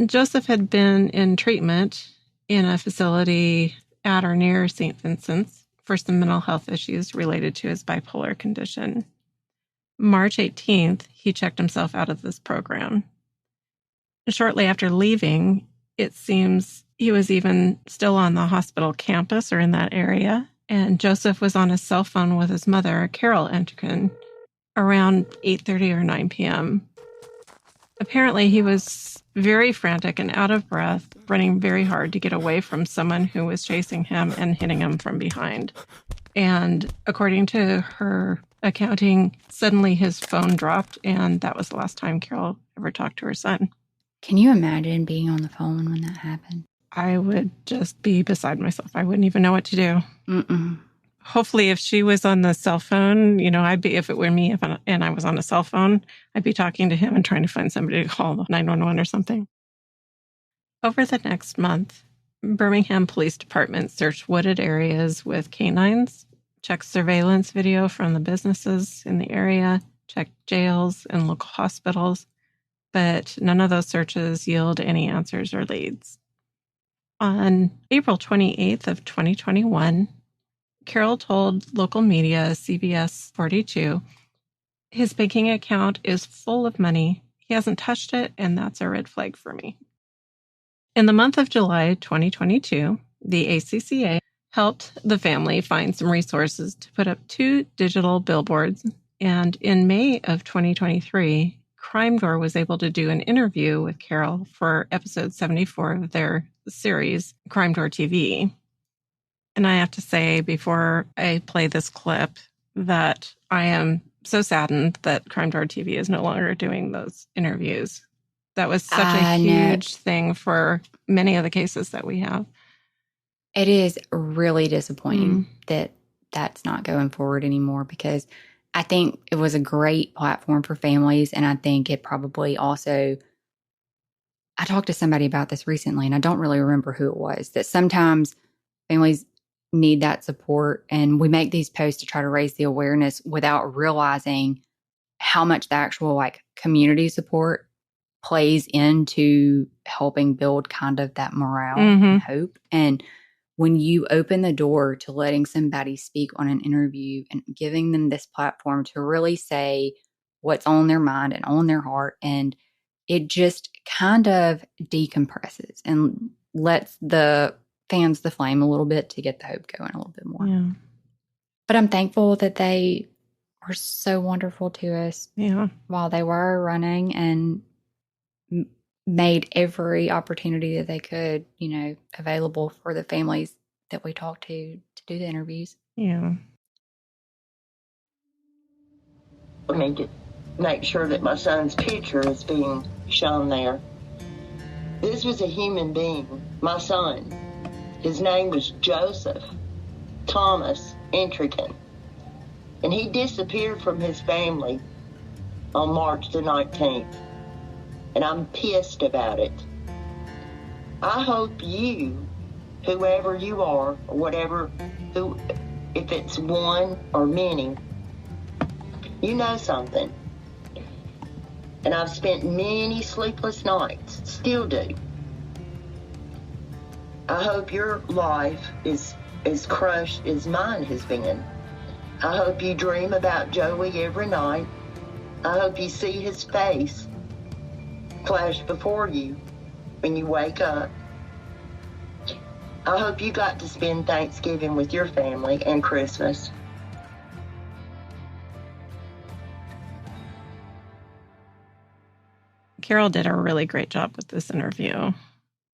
Joseph had been in treatment in a facility at or near St. Vincent's for some mental health issues related to his bipolar condition. March 18th, he checked himself out of this program. Shortly after leaving, it seems he was even still on the hospital campus or in that area, and Joseph was on his cell phone with his mother, Kierra Stubs, around 8:30 or 9 p.m. Apparently, he was very frantic and out of breath, running very hard to get away from someone who was chasing him and hitting him from behind. And according to her accounting, suddenly his phone dropped, and that was the last time Kierra ever talked to her son. Can you imagine being on the phone when that happened? I would just be beside myself. I wouldn't even know what to do. hopefully if she was on the cell phone, if it were me and I was on a cell phone, I'd be talking to him and trying to find somebody to call 911 or something. Over the next month, Birmingham Police Department searched wooded areas with canines, checked surveillance video from the businesses in the area, checked jails and local hospitals, but none of those searches yield any answers or leads. On April 28th of 2021, Carroll told local media CBS 42, his banking account is full of money. He hasn't touched it, and that's a red flag for me. In the month of July 2022, the ACCA helped the family find some resources to put up 2 digital billboards, and in May of 2023, Crime Door was able to do an interview with Carroll for episode 74 of their series, Crime Door TV. And I have to say, before I play this clip, that I am so saddened that Crime Door TV is no longer doing those interviews. That was such a huge thing for many of the cases that we have. It is really disappointing that that's not going forward anymore, because I think it was a great platform for families. And I think it probably also, I talked to somebody about this recently, and I don't really remember who it was, that sometimes families need that support. And we make these posts to try to raise the awareness without realizing how much the actual community support plays into helping build kind of that morale and hope. And when you open the door to letting somebody speak on an interview and giving them this platform to really say what's on their mind and on their heart, and it just kind of decompresses and lets fans the flame a little bit to get the hope going a little bit more. Yeah. But I'm thankful that they were so wonderful to us while they were running, and made every opportunity that they could, available for the families that we talked to do the interviews. Yeah. I mean, to make sure that my son's picture is being shown there. This was a human being, my son. His name was Joseph Thomas Entrekin. And he disappeared from his family on March the 19th. And I'm pissed about it. I hope you, whoever you are, or whatever, if it's one or many, you know something. And I've spent many sleepless nights, still do. I hope your life is as crushed as mine has been. I hope you dream about Joey every night. I hope you see his face flash before you when you wake up. I hope you got to spend Thanksgiving with your family and Christmas. Carol did a really great job with this interview,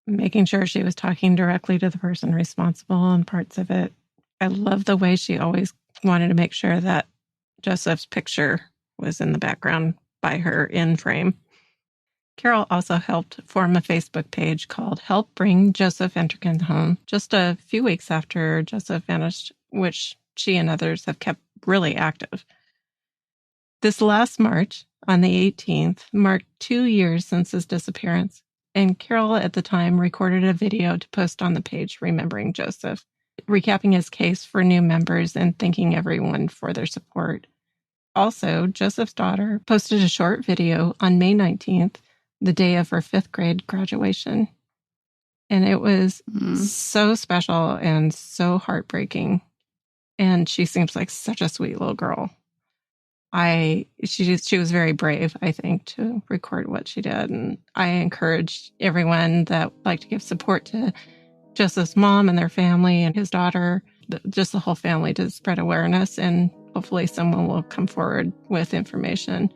making sure she was talking directly to the person responsible and parts of it. I love the way she always wanted to make sure that Joseph's picture was in the background by her in frame. Carol also helped form a Facebook page called Help Bring Joseph Entrekin Home just a few weeks after Joseph vanished, which she and others have kept really active. This last March, on the 18th, marked 2 years since his disappearance, and Carol at the time recorded a video to post on the page remembering Joseph, recapping his case for new members and thanking everyone for their support. Also, Joseph's daughter posted a short video on May 19th, the day of her 5th grade graduation. And it was so special and so heartbreaking. And she seems like such a sweet little girl. She was very brave, I think, to record what she did. And I encourage everyone that would like to give support to Joseph's mom and their family and his daughter, just the whole family, to spread awareness. And hopefully someone will come forward with information.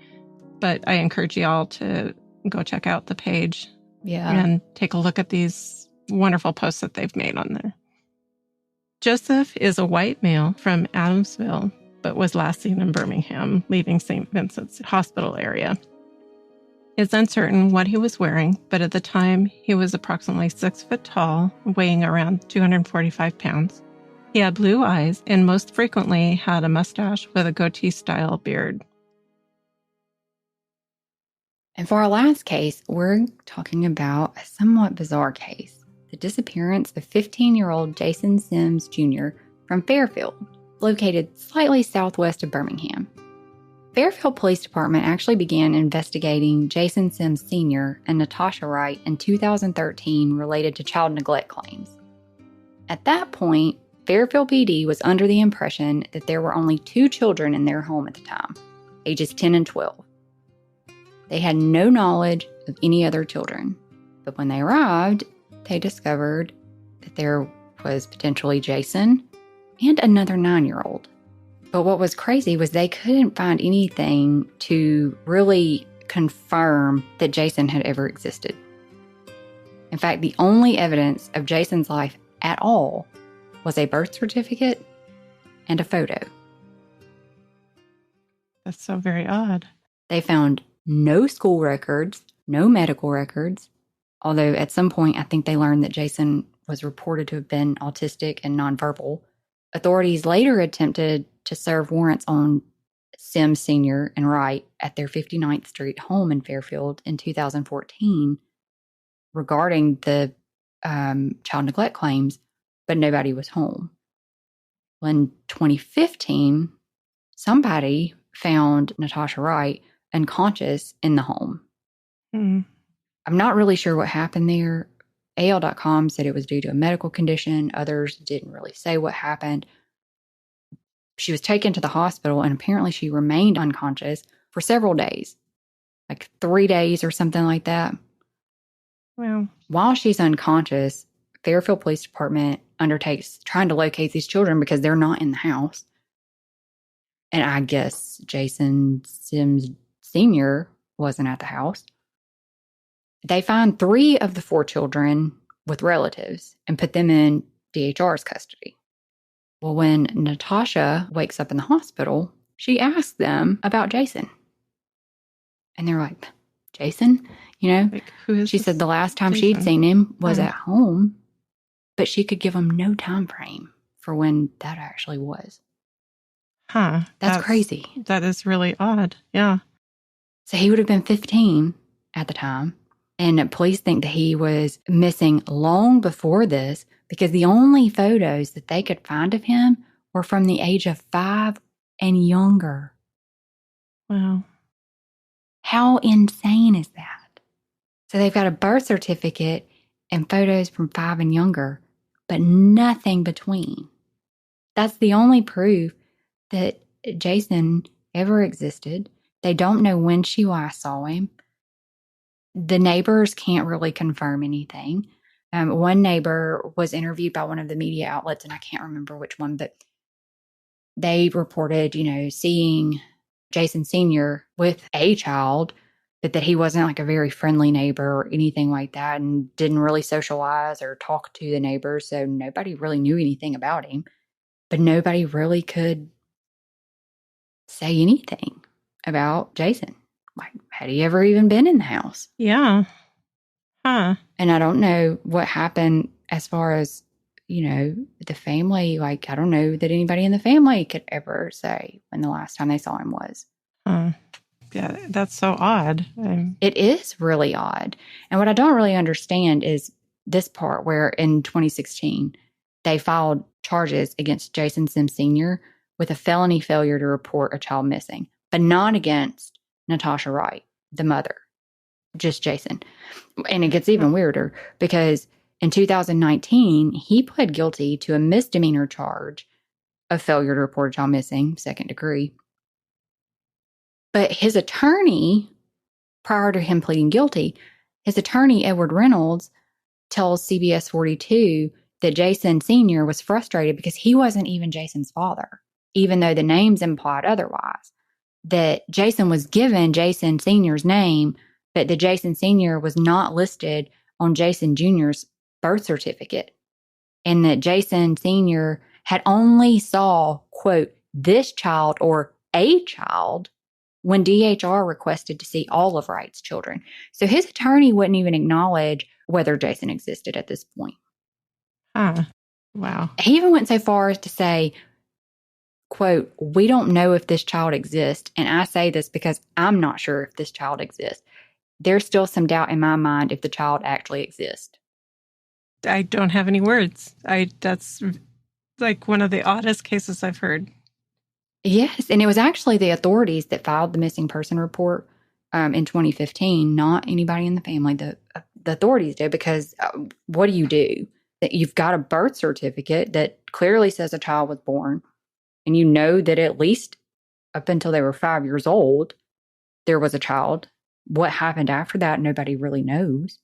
But I encourage you all to go check out the page and take a look at these wonderful posts that they've made on there. Joseph is a white male from Adamsville, but was last seen in Birmingham, leaving St. Vincent's hospital area. It's uncertain what he was wearing, but at the time, he was approximately 6 foot tall, weighing around 245 pounds. He had blue eyes and most frequently had a mustache with a goatee-style beard. And for our last case, we're talking about a somewhat bizarre case. The disappearance of 15-year-old JSims Jr. from Fairfield, located slightly southwest of Birmingham. Fairfield Police Department actually began investigating JSims Sr. and Natasha Wright in 2013 related to child neglect claims. At that point, Fairfield PD was under the impression that there were only 2 children in their home at the time, ages 10 and 12. They had no knowledge of any other children, but when they arrived, they discovered that there was potentially Jason and another 9-year-old. But what was crazy was they couldn't find anything to really confirm that Jason had ever existed. In fact, the only evidence of Jason's life at all was a birth certificate and a photo. That's so very odd. They found no school records, no medical records, although at some point I think they learned that Jason was reported to have been autistic and nonverbal. Authorities later attempted to serve warrants on Sims Sr. and Wright at their 59th Street home in Fairfield in 2014 regarding the child neglect claims, but nobody was home. Well, in 2015, somebody found Natasha Wright unconscious in the home. I'm not really sure what happened there. AL.com said it was due to a medical condition. Others didn't really say what happened. She was taken to the hospital and apparently she remained unconscious for several days, like 3 days or something like that. Wow. While she's unconscious, Fairfield Police Department undertakes trying to locate these children because they're not in the house. And I guess Jason Sims Sr. wasn't at the house. They find 3 of the 4 children with relatives and put them in DHR's custody. Well, when Natasha wakes up in the hospital, she asks them about Jason. And they're like, Jason? You know, Like, who is she this said the last time Jason? she'd seen him was at home, but she could give them no time frame for when that actually was. Huh. That's crazy. That is really odd. Yeah. So he would have been 15 at the time. And police think that he was missing long before this because the only photos that they could find of him were from the age of 5 and younger. Wow. How insane is that? So they've got a birth certificate and photos from 5 and younger, but nothing between. That's the only proof that Jason ever existed. They don't know when she last saw him. The neighbors can't really confirm anything. One neighbor was interviewed by one of the media outlets, and I can't remember which one, but they reported, seeing Jason Sr. with a child, but that he wasn't like a very friendly neighbor or anything like that and didn't really socialize or talk to the neighbors. So nobody really knew anything about him, but nobody really could say anything about Jason. Like, had he ever even been in the house? Yeah. Huh. And I don't know what happened as far as, the family. Like, I don't know that anybody in the family could ever say when the last time they saw him was. Huh. Yeah, that's so odd. It is really odd. And what I don't really understand is this part where in 2016, they filed charges against Jason Sims Sr. with a felony failure to report a child missing, but not against Natasha Wright, the mother, just Jason. And it gets even weirder because in 2019, he pled guilty to a misdemeanor charge of failure to report a child missing, 2nd degree. But his attorney, prior to him pleading guilty, his attorney, Edward Reynolds, tells CBS 42 that Jason Sr. was frustrated because he wasn't even Jason's father, even though the names implied otherwise. That Jason was given Jason Sr.'s name, but that Jason Sr. was not listed on Jason Jr.'s birth certificate. And that Jason Sr. had only saw, quote, this child or a child when DHR requested to see all of Wright's children. So his attorney wouldn't even acknowledge whether Jason existed at this point. Huh. Wow. He even went so far as to say, quote, "We don't know if this child exists. And I say this because I'm not sure if this child exists. There's still some doubt in my mind if the child actually exists." I don't have any words. That's like one of the oddest cases I've heard. Yes. And it was actually the authorities that filed the missing person report in 2015, not anybody in the family. The authorities did, because what do? That you've got a birth certificate that clearly says a child was born, and you know that at least up until they were 5 years old, there was a child. What happened after that, nobody really knows.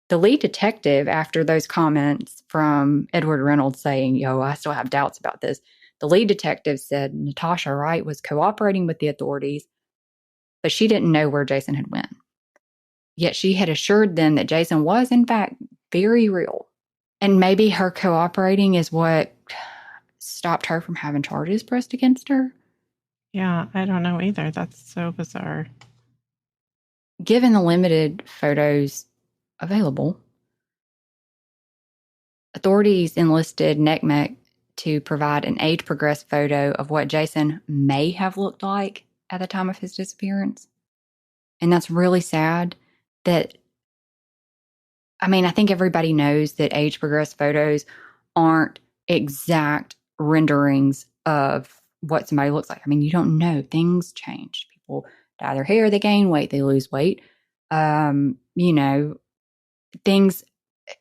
The lead detective, after those comments from Edward Reynolds saying, "Yo, I still have doubts about this," the lead detective said Natasha Wright was cooperating with the authorities, but she didn't know where Jason had went. Yet she had assured them that Jason was, in fact, very real. And maybe her cooperating is what stopped her from having charges pressed against her. Yeah, I don't know either. That's so bizarre. Given the limited photos available, authorities enlisted NCMEC to provide an age-progressed photo of what Jason may have looked like at the time of his disappearance. And that's really sad that, I mean, I think everybody knows that age-progressed photos aren't exact renderings of what somebody looks like. I mean, you don't know. Things change. People dye their hair, they gain weight, they lose weight. Things,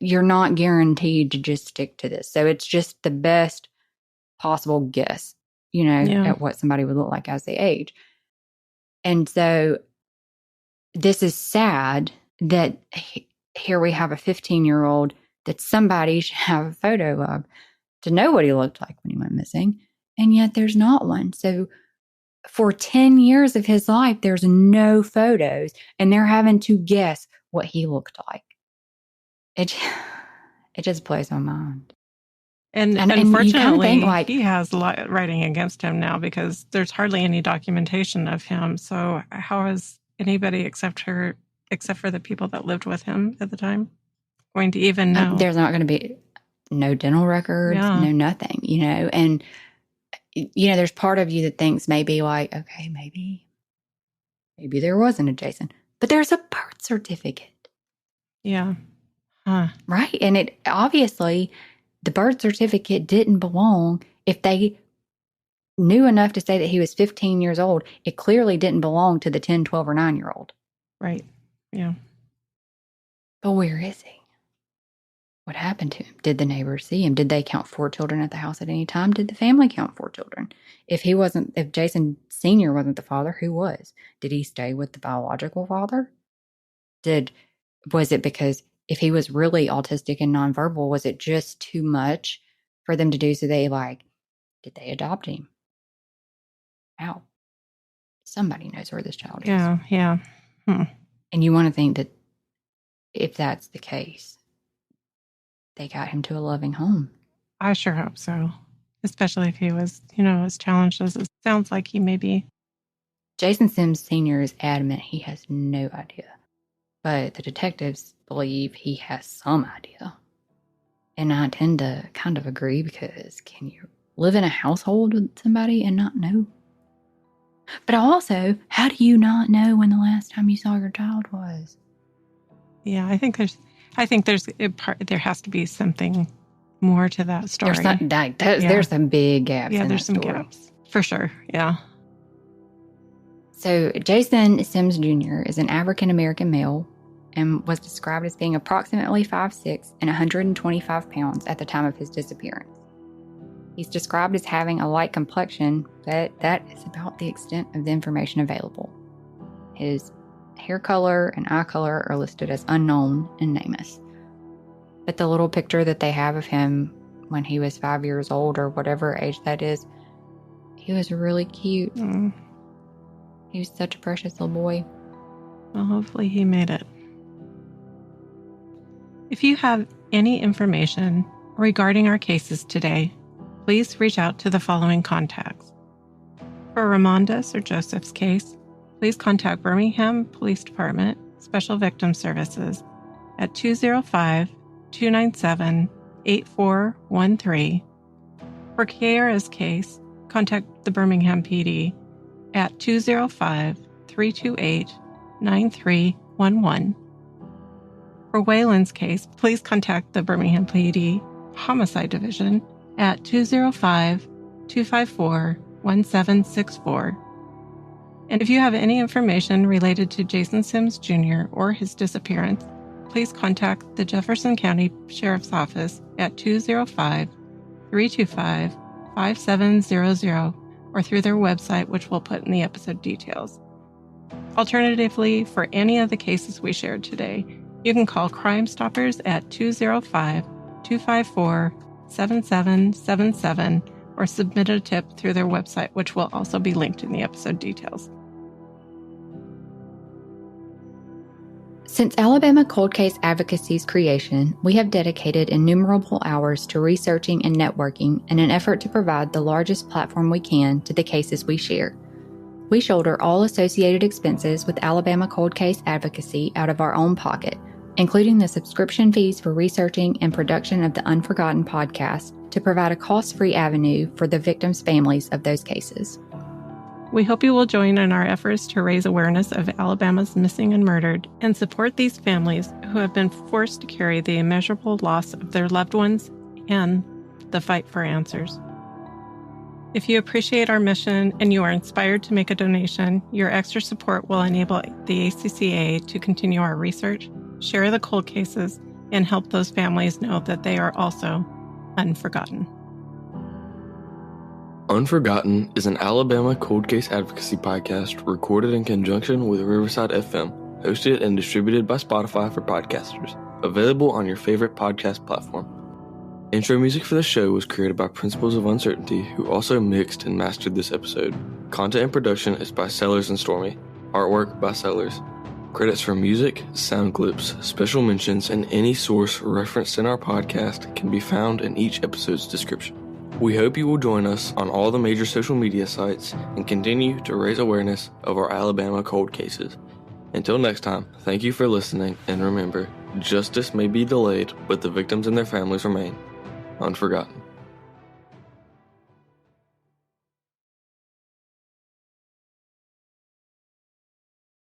you're not guaranteed to just stick to this. So it's just the best possible guess, at what somebody would look like as they age. And so this is sad that here we have a 15-year-old that somebody should have a photo of to know what he looked like when he went missing. And yet there's not one. So for 10 years of his life, there's no photos, and they're having to guess what he looked like. It just blows my mind. And unfortunately, you kind of think, he has a lot writing against him now, because there's hardly any documentation of him. So how is anybody except for the people that lived with him at the time going to even know? There's not going to be no dental records, no nothing, and there's part of you that thinks maybe like, okay, maybe there wasn't a Jason, but there's a birth certificate. Yeah. Right. And it obviously, the birth certificate didn't belong. If they knew enough to say that he was 15 years old, it clearly didn't belong to the 10, 12, or 9-year-old. Right. Yeah. But where is he? What happened to him? Did the neighbors see him? Did they count 4 children at the house at any time? Did the family count 4 children? If Jason Sr. wasn't the father, who was? Did he stay with the biological father? Was it because if he was really autistic and nonverbal, was it just too much for them to do? So did they adopt him? Ow. Somebody knows where this child is. Yeah. And you want to think that if that's the case, they got him to a loving home. I sure hope so. Especially if he was, as challenged as it sounds like he may be. Jason Sims Sr. is adamant he has no idea. But the detectives believe he has some idea. And I tend to kind of agree, because can you live in a household with somebody and not know? But also, how do you not know when the last time you saw your child was? Yeah, I think there has to be something more to that story. There's some big gaps. Yeah, there's some gaps for sure. Yeah. So Jason Sims Jr. is an African-American male and was described as being approximately 5'6" and 125 pounds at the time of his disappearance. He's described as having a light complexion, but that is about the extent of the information available. His hair color and eye color are listed as unknown in NamUs. But the little picture that they have of him when he was 5 years old, or whatever age that is, he was really cute. He was such a precious little boy. Well, hopefully he made it. If you have any information regarding our cases today, please reach out to the following contacts. For Ramondus or Joseph's case, please contact Birmingham Police Department Special Victim Services at 205-297-9999. 845-254-8413. For Kierra's case, contact the Birmingham PD at 205-328-9311. For Waylon's case, please contact the Birmingham PD Homicide Division at 205-254-1764. And if you have any information related to Jason Sims Jr. or his disappearance, please contact the Jefferson County Sheriff's Office at 205-325-5700 or through their website, which we'll put in the episode details. Alternatively, for any of the cases we shared today, you can call Crime Stoppers at 205-254-7777 or submit a tip through their website, which will also be linked in the episode details. Since Alabama Cold Case Advocacy's creation, we have dedicated innumerable hours to researching and networking in an effort to provide the largest platform we can to the cases we share. We shoulder all associated expenses with Alabama Cold Case Advocacy out of our own pocket, including the subscription fees for researching and production of the Unforgotten podcast to provide a cost-free avenue for the victims' families of those cases. We hope you will join in our efforts to raise awareness of Alabama's missing and murdered and support these families who have been forced to carry the immeasurable loss of their loved ones and the fight for answers. If you appreciate our mission and you are inspired to make a donation, your extra support will enable the ACCA to continue our research, share the cold cases, and help those families know that they are also unforgotten. Unforgotten is an Alabama cold case advocacy podcast recorded in conjunction with Riverside FM, hosted and distributed by Spotify for podcasters, available on your favorite podcast platform. Intro music for the show was created by Principles of Uncertainty, who also mixed and mastered this episode. Content and production is by Sellers and Stormy. Artwork by Sellers. Credits for music, sound clips, special mentions, and any source referenced in our podcast can be found in each episode's description. We hope you will join us on all the major social media sites and continue to raise awareness of our Alabama cold cases. Until next time, thank you for listening, and remember, justice may be delayed, but the victims and their families remain unforgotten.